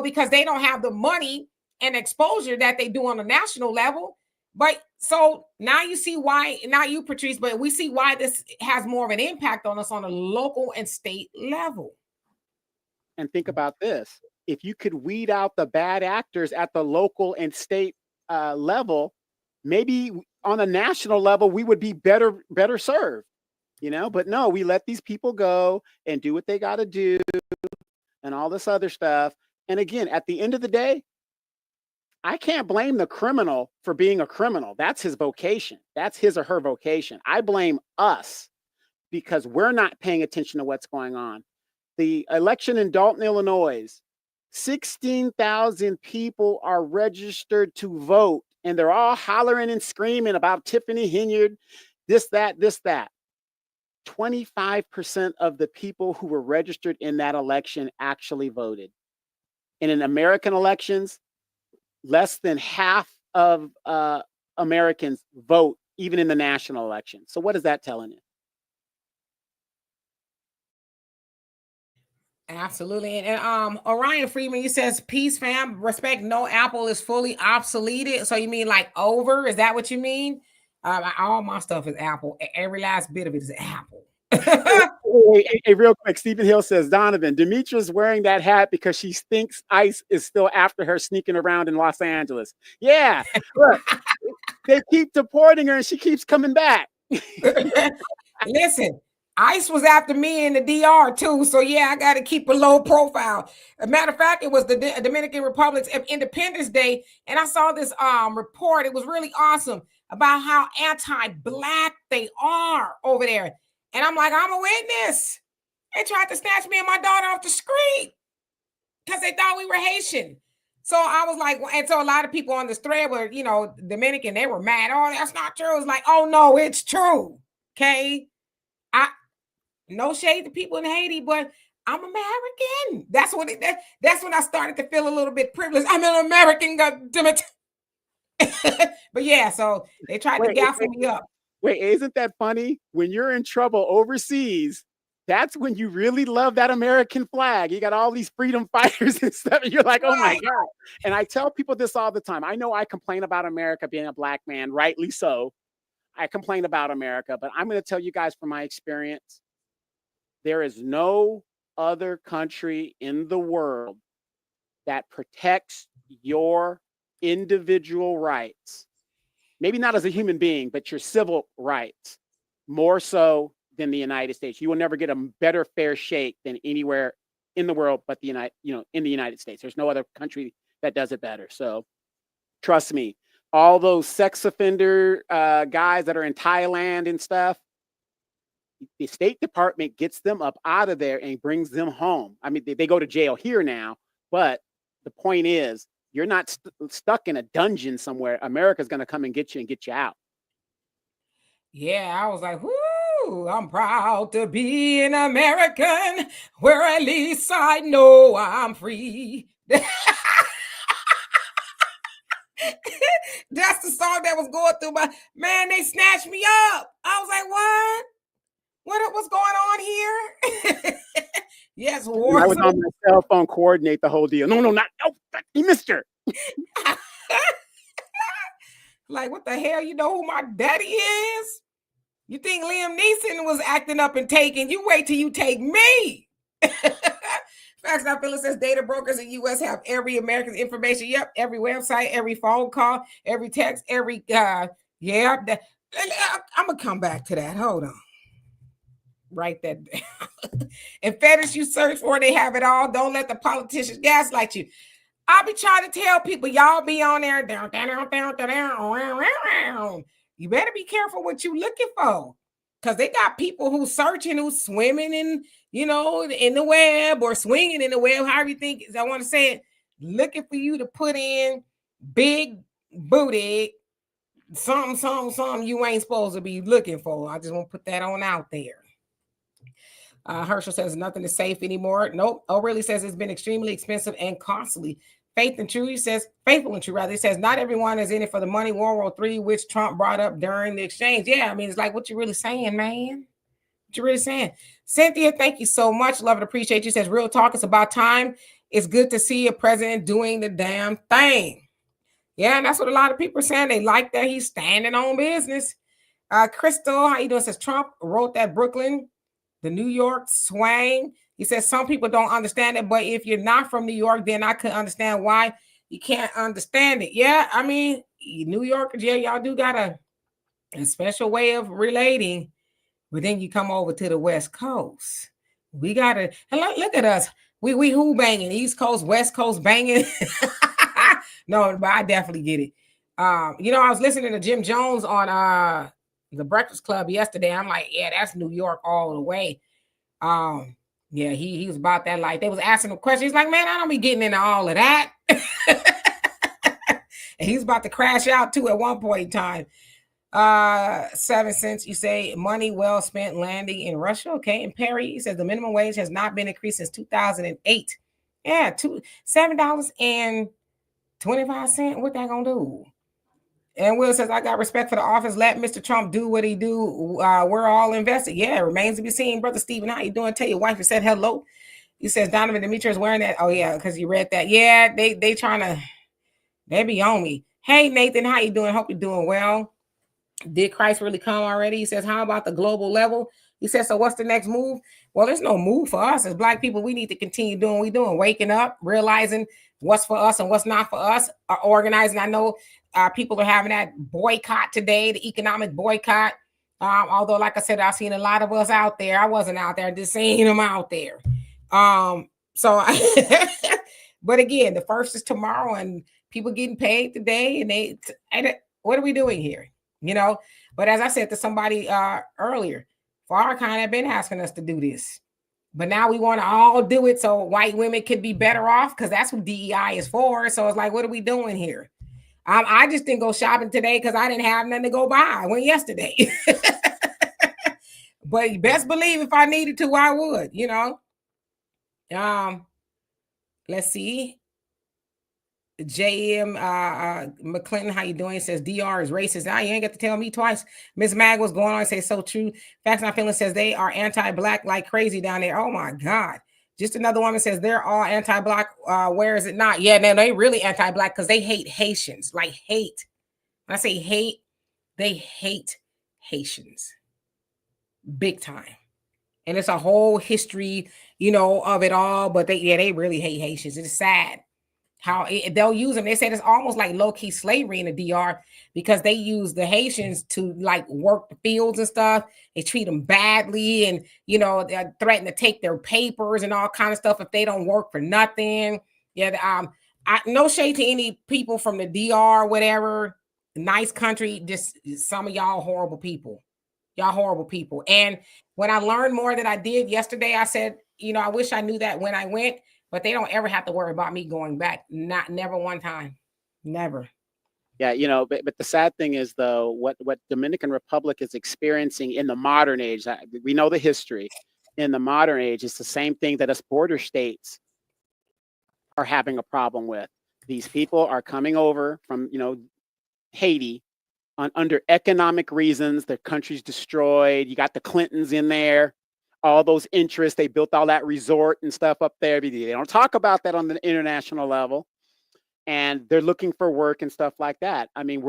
because they don't have the money and exposure that they do on a national level. But so now you see why, not you, Patrice, but we see why this has more of an impact on us on a local and state level. And think about this. If you could weed out the bad actors at the local and state level, maybe on a national level, we would be better served, but no, we let these people go and do what they got to do and all this other stuff. And again, at the end of the day, I can't blame the criminal for being a criminal. That's his vocation. That's his or her vocation. I blame us because we're not paying attention to what's going on. The election in Dalton, Illinois, 16,000 people are registered to vote, and they're all hollering and screaming about Tiffany Henyard, this, that. 25% of the people who were registered in that election actually voted. And in American elections, less than half of Americans vote, even in the national election. So what is that telling you? Absolutely. And Orion Freeman, he says, peace, fam. Respect, no Apple is fully obsoleted. So you mean like over? Is that what you mean? All my stuff is Apple. Every last bit of it is Apple. Hey, real quick, Stephen Hill says, Donovan, Demetra's wearing that hat because she thinks ICE is still after her sneaking around in Los Angeles. Yeah, look, they keep deporting her and she keeps coming back. Listen, ICE was after me in the DR too. So yeah, I got to keep a low profile. As a matter of fact, it was the Dominican Republic's Independence Day. And I saw this report. It was really awesome about how anti-Black they are over there. And I'm like, I'm a witness. They tried to snatch me and my daughter off the street because they thought we were Haitian. So I was like, and so a lot of people on this thread were, Dominican, they were mad. Oh, that's not true. It's like, oh no, it's true. Okay. No shade to people in Haiti, but I'm American. That's when I started to feel a little bit privileged. I'm an American, goddammit. But yeah, so they tried to gaffle me up. Wait, isn't that funny? When you're in trouble overseas, that's when you really love that American flag. You got all these freedom fighters and stuff, and you're like, oh my God. And I tell people this all the time. I know I complain about America being a Black man, rightly so. I complain about America, but I'm going to tell you guys from my experience, there is no other country in the world that protects your individual rights. Maybe not as a human being, but your civil rights more so than the United States. You will never get a better fair shake than anywhere in the world, but in the United States. There's no other country that does it better. So trust me, all those sex offender guys that are in Thailand and stuff, the State Department gets them up out of there and brings them home. I mean, they go to jail here now, but the point is You're not stuck in a dungeon somewhere. America's going to come and get you out. Yeah, I was like, whoo, I'm proud to be an American where at least I know I'm free. That's the song that was going through my man. They snatched me up. I was like, what's going on here? Yes, war. I was on my cell phone, coordinate the whole deal. No, he missed her. Like, what the hell? You know who my daddy is? You think Liam Neeson was acting up and taking? You wait till you take me. Facts Not Feeling says data brokers in U.S. have every American's information. Yep, every website, every phone call, every text, every I'm gonna come back to that. Hold on. Write that down. And fetish you search for, they have it all. Don't let the politicians gaslight you. I'll be trying to tell people, y'all be on there down. You better be careful what you looking for, because they got people who's searching, who's swimming in, in the web or swinging in the web, however you think I want to say it, looking for you to put in big booty, something you ain't supposed to be looking for. I just want to put that on out there. Herschel says nothing is safe anymore. Nope. O'Reilly says it's been extremely expensive and costly. Faithful and true, he says, he says, not everyone is in it for the money. World War III, which Trump brought up during the exchange. Yeah, I mean, it's like, what you really saying, man? What you really saying? Cynthia, thank you so much. Love and appreciate you. Says, real talk, it's about time. It's good to see a president doing the damn thing. Yeah, and that's what a lot of people are saying. They like that he's standing on business. Crystal, how you doing? Says, Trump wrote that Brooklyn, the New York swang. He says some people don't understand it, but if you're not from New York, then I could understand why you can't understand it. Yeah, I mean, New Yorkers, yeah, y'all do got a special way of relating, but then you come over to the West Coast. We got to, look at us. We who banging? East Coast, West Coast banging? No, but I definitely get it. I was listening to Jim Jones on the Breakfast Club yesterday. I'm like, yeah, that's New York all the way. Yeah, he was about that life. They was asking him questions. He's like, man, I don't be getting into all of that. And he's about to crash out too at one point in time. 7 cents, you say money well spent landing in Russia. Okay. And Perry, he says the minimum wage has not been increased since 2008. Yeah, $7.25. What that gonna do? And Will says, I got respect for the office. Let Mr. Trump do what he do. We're all invested. Yeah, it remains to be seen. Brother Stephen, how you doing? Tell your wife you said hello. He says, Donovan Demetrius is wearing that. Oh, yeah, because you read that. Yeah, they trying to, they be on me. Hey, Nathan, how you doing? Hope you're doing well. Did Christ really come already? He says, how about the global level? He says, so what's the next move? Well, there's no move for us as Black people. We need to continue doing what we're doing, waking up, realizing what's for us and what's not for us, organizing. I know people are having that boycott today, the economic boycott. Although, like I said, I've seen a lot of us out there. I wasn't out there, just seeing them out there. But again, the first is tomorrow and people getting paid today. And what are we doing here? But as I said to somebody earlier, for our kind have been asking us to do this. But now we want to all do it so white women could be better off, because that's what DEI is for. So it's like, what are we doing here? I just didn't go shopping today because I didn't have nothing to go buy. I went yesterday. But you best believe if I needed to, I would, Let's see. JM McClinton, how you doing? He says DR is racist. You ain't got to tell me twice. Miss Mag was going on and say so true. Facts Not Feeling says they are anti-Black like crazy down there. Oh my God. Just another woman says they're all anti-Black. Where is it not? Yeah, no, they really anti-Black because they hate Haitians. Like hate. When I say hate, they hate Haitians. Big time. And it's a whole history, of it all. But they really hate Haitians. It's sad how they'll use them. They said it's almost like low-key slavery in the DR because they use the Haitians to like work the fields and stuff. They treat them badly and, they threaten to take their papers and all kind of stuff if they don't work for nothing. Yeah. No shade to any people from the DR, whatever, nice country, just some of y'all horrible people. Y'all horrible people. And when I learned more than I did yesterday, I said, I wish I knew that when I went. but they don't ever have to worry about me going back. Never one time. Never. Yeah, but the sad thing is, though, what Dominican Republic is experiencing in the modern age, we know the history. In the modern age, it's the same thing that us border states are having a problem with. These people are coming over from, Haiti under economic reasons. Their country's destroyed. You got the Clintons in there, all those interests. They built all that resort and stuff up there. They don't talk about that on the international level. And they're looking for work and stuff like that. I mean,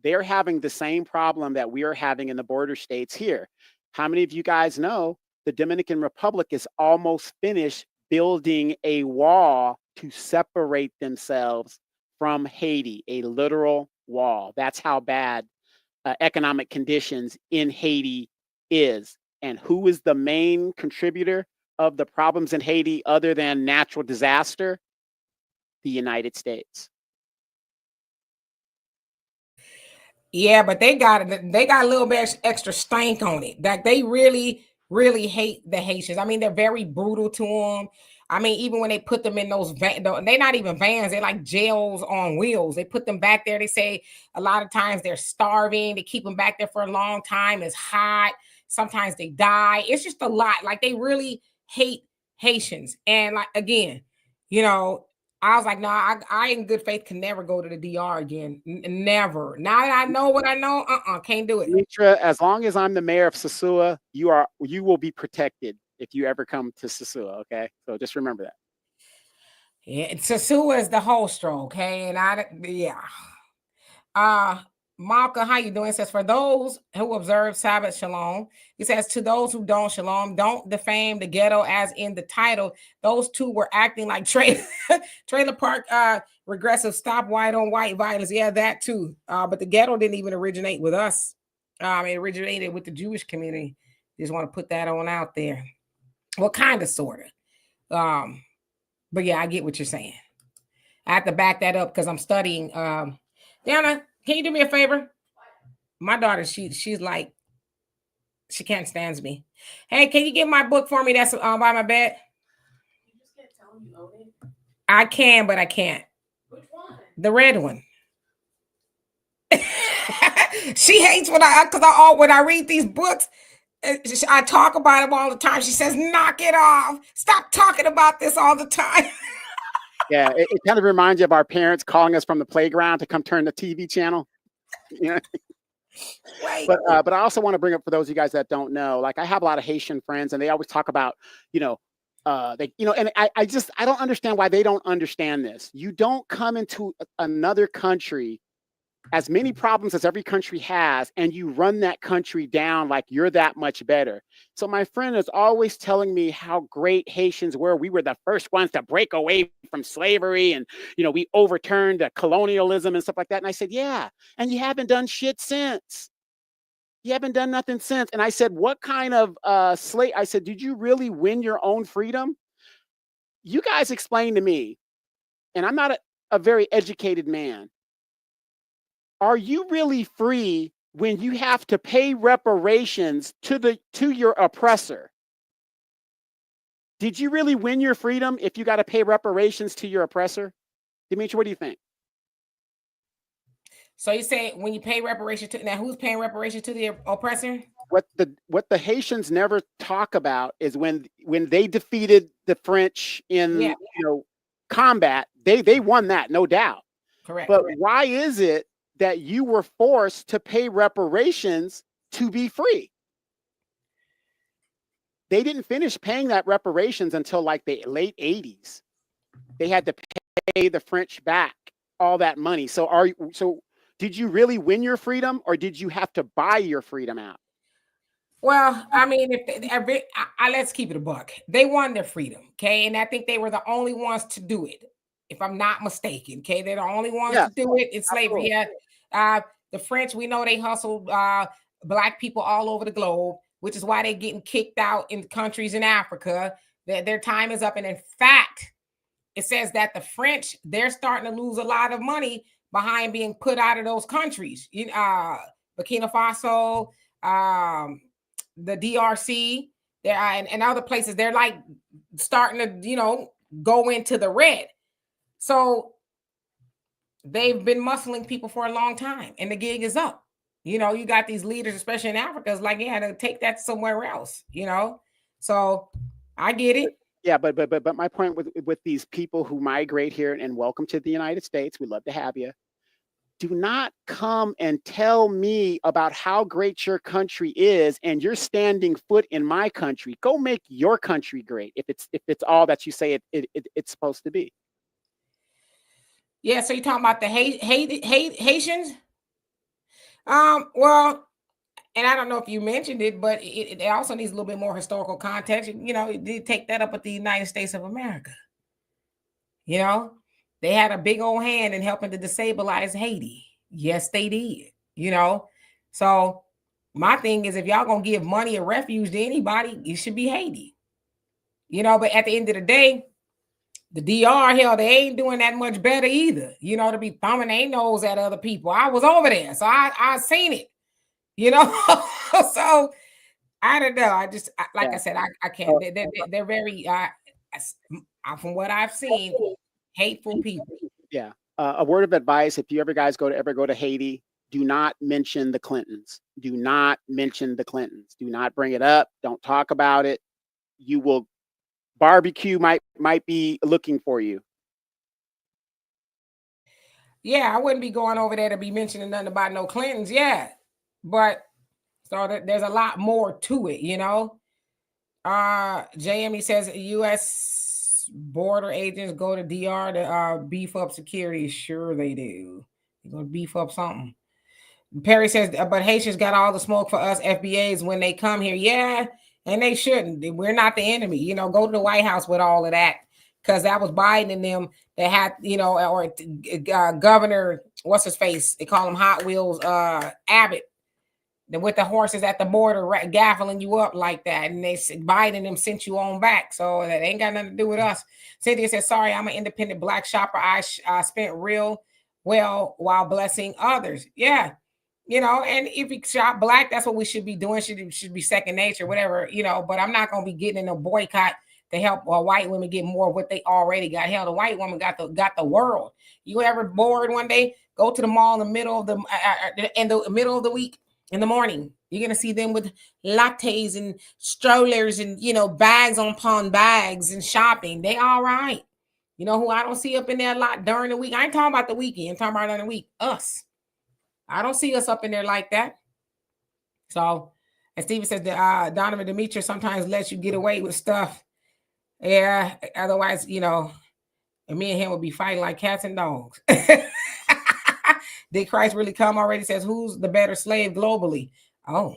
they're having the same problem that we are having in the border states here. How many of you guys know the Dominican Republic is almost finished building a wall to separate themselves from Haiti, a literal wall? That's how bad economic conditions in Haiti is. And who is the main contributor of the problems in Haiti other than natural disaster? The United States. Yeah, but they got a little bit extra stank on it. That they really, really hate the Haitians. I mean, they're very brutal to them. I mean, even when they put them in those they're not even vans, they're like jails on wheels. They put them back there. They say a lot of times they're starving. They keep them back there for a long time. It's hot. Sometimes they die. It's just a lot. Like, they really hate Haitians. And like, again, I was like, no, I in good faith can never go to the DR again. Never. Now that I know what I know, can't do it. Mitra, as long as I'm the mayor of Sosua, you will be protected if you ever come to Sosua, okay? So just remember that. Yeah, Sosua is the whole stroke, okay? And Malka, how you doing? It says, for those who observe Sabbath Shalom, he says, to those who don't Shalom, don't defame the ghetto as in the title. Those two were acting like trailer park regressive, stop white on white violence. Yeah, that too. But the ghetto didn't even originate with us. It originated with the Jewish community. Just want to put that on out there. Well, kind of, sort of. But yeah, I get what you're saying. I have to back that up because I'm studying. Diana, can you do me a favor? My daughter, she's like, she can't stand me. Hey, can you get my book for me that's by my bed? You just can't tell me you own it. I can, but I can't. Which one? The red one. She hates when I read these books. I talk about them all the time. She says, knock it off. Stop talking about this all the time. Yeah, it kind of reminds you of our parents calling us from the playground to come turn the TV channel. Right. But I also want to bring up, for those of you guys that don't know, like, I have a lot of Haitian friends, and they and I don't understand why they don't understand this. You don't come into another country, as many problems as every country has, and you run that country down like you're that much better. So my friend is always telling me how great Haitians were. We were the first ones to break away from slavery, and we overturned colonialism and stuff like that. And I said, yeah, and you haven't done shit since. You haven't done nothing since. And I said, what kind of slave? I said, did you really win your own freedom? You guys explain to me, and I'm not a very educated man. Are you really free when you have to pay reparations to your oppressor? Did you really win your freedom if you got to pay reparations to your oppressor? Dimitri, what do you think? So you say when you pay reparations to, now who's paying reparations to the oppressor? What the Haitians never talk about is when they defeated the French in combat, they won that, no doubt. Correct. But why is it that you were forced to pay reparations to be free? They didn't finish paying that reparations until like the late 80s. They had to pay the French back all that money. So did you really win your freedom, or did you have to buy your freedom out? Well, I mean, let's keep it a buck. They won their freedom, okay? And I think they were the only ones to do it, if I'm not mistaken, okay? They're the only ones to do it in slavery. Yeah. The French, we know they hustled Black people all over the globe, which is why they're getting kicked out in countries in Africa. Their time is up. And in fact, it says that the French, they're starting to lose a lot of money behind being put out of those countries. Burkina Faso, the DRC, and other places, they're like starting to, go into the red. So they've been muscling people for a long time, and the gig is up. You know, you got these leaders, especially in Africa, it's like, yeah, to take that somewhere else, you know. So I get it. Yeah, but my point with these people who migrate here, and welcome to the United States, we love to have you. Do not come and tell me about how great your country is, and you're standing foot in my country. Go make your country great if it's all that you say it's supposed to be. Yeah, so you're talking about the Haitians? Well, and I don't know if you mentioned it, but it also needs a little bit more historical context. You know, it did take that up with the United States of America. You know, they had a big old hand in helping to destabilize Haiti. Yes, they did. You know, so my thing is, if y'all gonna give money or refuge to anybody, it should be Haiti. You know, but at the end of the day, the DR, hell, they ain't doing that much better either. You know, to be thumbing their nose at other people. I was over there, so I seen it. You know, so I don't know. Like I said, I can't. They're very from what I've seen, hateful people. Yeah. A word of advice: if you ever go to Haiti, do not mention the Clintons. Do not mention the Clintons. Do not bring it up. Don't talk about it. You will barbecue might be looking for you. Yeah, I wouldn't be going over there to be mentioning nothing about no Clintons. Yeah, but so there's a lot more to it, you know. JME says U.S. border agents go to DR to beef up security. Sure, they do. They're gonna beef up something. Perry says, but Haitians got all the smoke for us FBAs when they come here. Yeah, and they shouldn't. We're not the enemy. You know, go to the White House with all of that, because that was Biden and them that had, you know, or Governor, what's his face? They call him Hot Wheels, Abbott. With the horses at the border gaffling you up like that, and Biden them sent you on back, so that ain't got nothing to do with us. Cynthia says, sorry, I'm an independent Black shopper. I spent real well while blessing others. Yeah, you know, and if you shop Black, that's what we should be doing. Should be second nature, whatever, you know. But I'm not gonna be getting in a boycott to help white women get more of what they already got. Hell, the white woman got the world. You ever bored one day? Go to the mall in the middle of the week. In the morning, you're gonna see them with lattes and strollers and, you know, bags on bags and shopping. They all right. You know who I don't see up in there a lot during the week? I ain't talking about the weekend. I'm talking about during the week. Us. I don't see us up in there like that. So, and Steven says that Donovan Demetrius sometimes lets you get away with stuff. Yeah. Otherwise, you know, and me and him would be fighting like cats and dogs. Did Christ really come already? Says, who's the better slave globally? Oh,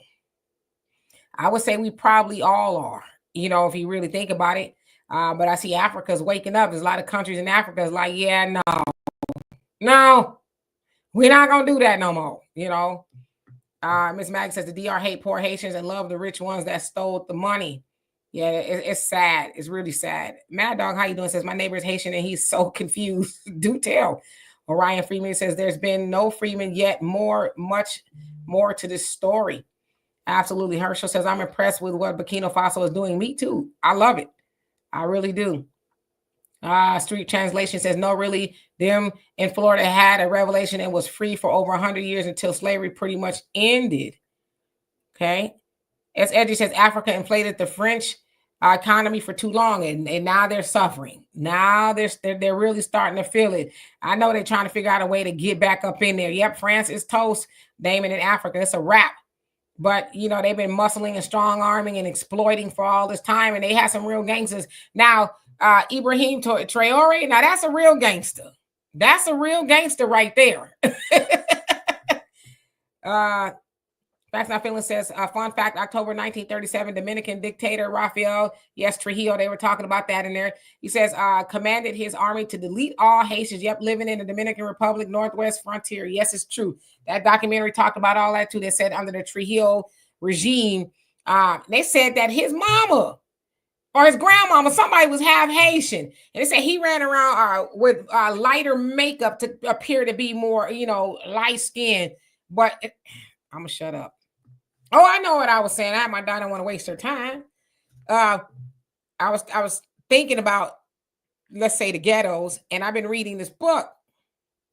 I would say we probably all are, you know, if you really think about it. But I see Africa's waking up. There's a lot of countries in Africa is like, yeah, no, we're not going to do that no more, you know. Miss Mag says the DR hate poor Haitians and love the rich ones that stole the money. Yeah, it's sad. It's really sad. Mad Dog, how you doing? Says, my neighbor is Haitian and he's so confused. Do tell. Orion Freeman says there's been no Freeman yet. Much more to this story. Absolutely. Herschel says, I'm impressed with what Burkina Faso is doing. Me too. I love it. I really do. Street Translation says, no, really, them in Florida had a revelation and was free for over 100 years until slavery pretty much ended. Okay. As Edgy says, Africa inflated the French economy for too long, and now they're suffering. Now they're really starting to feel it. I know they're trying to figure out a way to get back up in there. Yep, France is toast. Damon in Africa, it's a wrap. But you know, they've been muscling and strong arming and exploiting for all this time, and they have some real gangsters. Now, Ibrahim Traore, now that's a real gangster. That's a real gangster right there. Facts Not Feeling says, fun fact, October 1937, Dominican dictator Rafael, Trujillo, they were talking about that in there. He says, commanded his army to delete all Haitians, living in the Dominican Republic, Northwest frontier. Yes, it's true. That documentary talked about all that too. They said under the Trujillo regime, they said that his mama or his grandmama, somebody was half Haitian. And they said he ran around with lighter makeup to appear to be more, you know, light skinned. But I'm going to shut up. Oh, I know what I was saying. My daughter don't want to waste her time. I was thinking about let's say the ghettos, and I've been reading this book.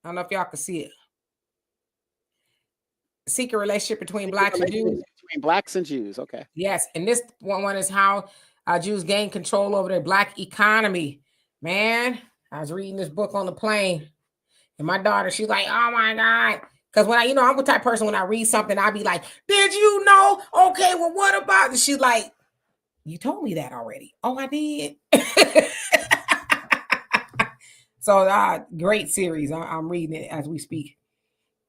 I don't know if y'all can see it. Secret Relationship Between Blacks and Jews. Between blacks and Jews. Okay. Yes, and this one is how Jews gain control over their black economy. Man, I was reading this book on the plane, and my daughter, she's like, "Oh my God." Because when I'm the type of person, when I read something, I'll be like, "Did you know? Okay, well, what about?" And she's like, "You told me that already." Oh, I did. So, great series. I'm reading it as we speak.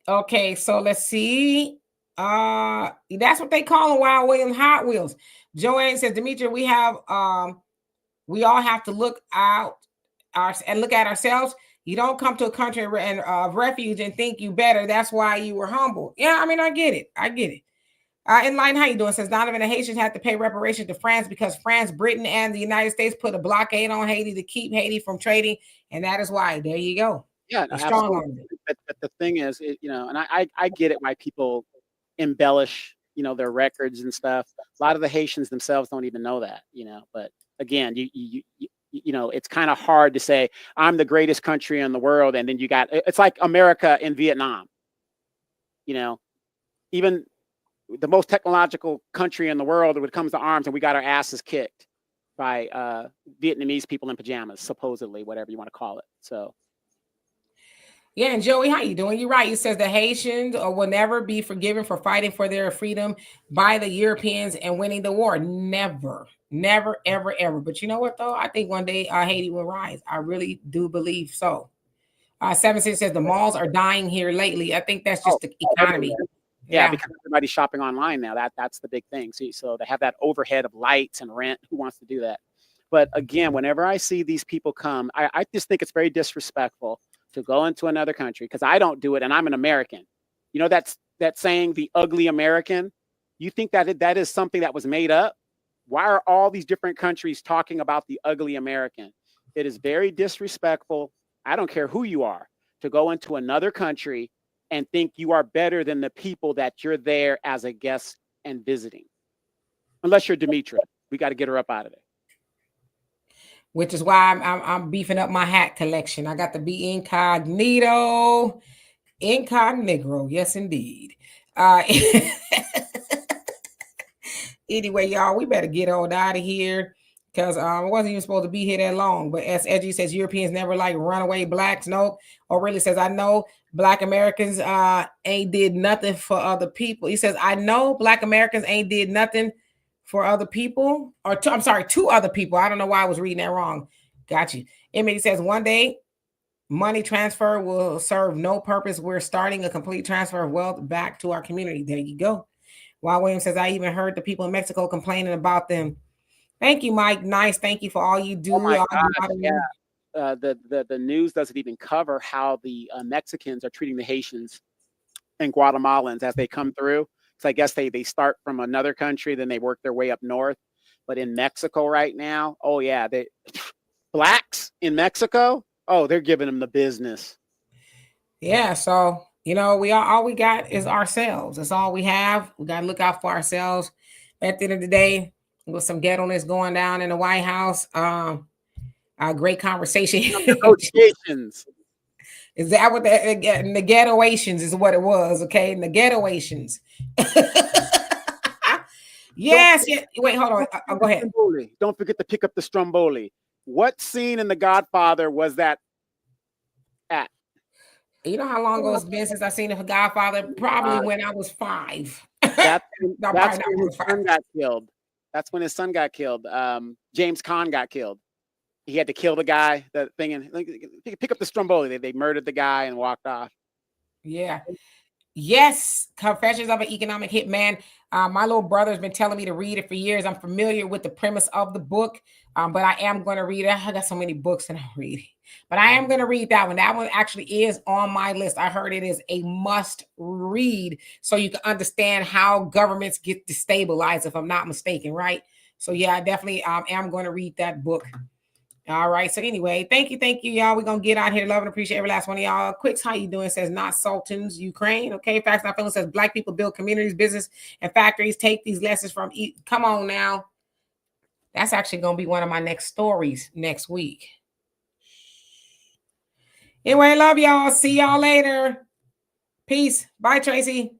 Okay, so let's see. That's what they call them, Wild Williams Hot Wheels. Joanne says, Demetria, we all have to look out and look at ourselves. You don't come to a country of refuge and think you better. That's why you were humble. Yeah, I mean, I get it. Enlighten, how you doing? Says Donovan, the Haitians had to pay reparations to France because France, Britain, and the United States put a blockade on Haiti to keep Haiti from trading, and that is why. There you go. Yeah, absolutely. But the thing is, and I get it why people embellish, their records and stuff. A lot of the Haitians themselves don't even know that, But again, it's kind of hard to say I'm the greatest country in the world, and then it's like America in Vietnam. Even the most technological country in the world when it comes to arms, and we got our asses kicked by Vietnamese people in pajamas, supposedly, whatever you want to call it. So. Yeah, and Joey, how you doing? You're right. It says the Haitians will never be forgiven for fighting for their freedom by the Europeans and winning the war. Never, ever, ever. But you know what, though? I think one day Haiti will rise. I really do believe so. 76 says the malls are dying here lately. I think that's just the economy. Yeah, because everybody's shopping online now. That's the big thing. See, so they have that overhead of lights and rent. Who wants to do that? But again, whenever I see these people come, I just think it's very disrespectful to go into another country, because I don't do it, and I'm an American. That's that saying, the ugly American. You think that is something that was made up? Why are all these different countries talking about the ugly American? It is very disrespectful. I don't care who you are, to go into another country and think you are better than the people that you're there as a guest and visiting. Unless you're Demetria. We got to get her up out of there. Which is why I'm beefing up my hat collection. I got to be incognito. Yes, indeed. Anyway, y'all, we better get on out of here, because I wasn't even supposed to be here that long. But as Edgy says, Europeans never like runaway blacks. Nope. Or really says, I know Black Americans ain't did nothing for other people. He says, I know Black Americans ain't did nothing for other people, or to other people. I don't know why I was reading that wrong. Got you. Emily says, one day money transfer will serve no purpose. We're starting a complete transfer of wealth back to our community. There you go. While Williams says, I even heard the people in Mexico complaining about them. Thank you, Mike. Nice. Thank you for all you do. Oh my gosh, yeah. The news doesn't even cover how the Mexicans are treating the Haitians and Guatemalans as they come through. So I guess they start from another country, then they work their way up north. But in Mexico right now, oh yeah, blacks in Mexico, oh, they're giving them the business. Yeah, so all we got is ourselves. That's all we have. We got to look out for ourselves. At the end of the day, with some ghetto-ness going down in the White House, a great conversation. Negotiations. Is that what the ghettoations is what it was? Okay, the ghettoations. Yes. Wait, hold on. Go ahead. Stromboli. Don't forget to pick up the Stromboli. What scene in The Godfather was that at? You know how long ago it's been since I seen The Godfather? Probably when I was 5. That's when his son got killed. That's when his son got killed. James Caan got killed. He had to kill the guy, the thing, and pick up the Stromboli. They murdered the guy and walked off. Yeah. Yes. Confessions of an Economic Hitman. My little brother's been telling me to read it for years. I'm familiar with the premise of the book, but I am going to read it. I got so many books and I'm reading. But I am going to read that one. That one actually is on my list. I heard it is a must read so you can understand how governments get destabilized, if I'm not mistaken, right? So yeah, I definitely am going to read that book. All right. So anyway, thank you, y'all. We're going to get out here. Love and appreciate every last one of y'all. Quicks, how you doing? Says not Sultans, Ukraine. Okay. Facts Not Feelings says Black people build communities, business, and factories. Take these lessons from come on now. That's actually going to be one of my next stories next week. Anyway, love y'all. See y'all later. Peace. Bye, Tracy.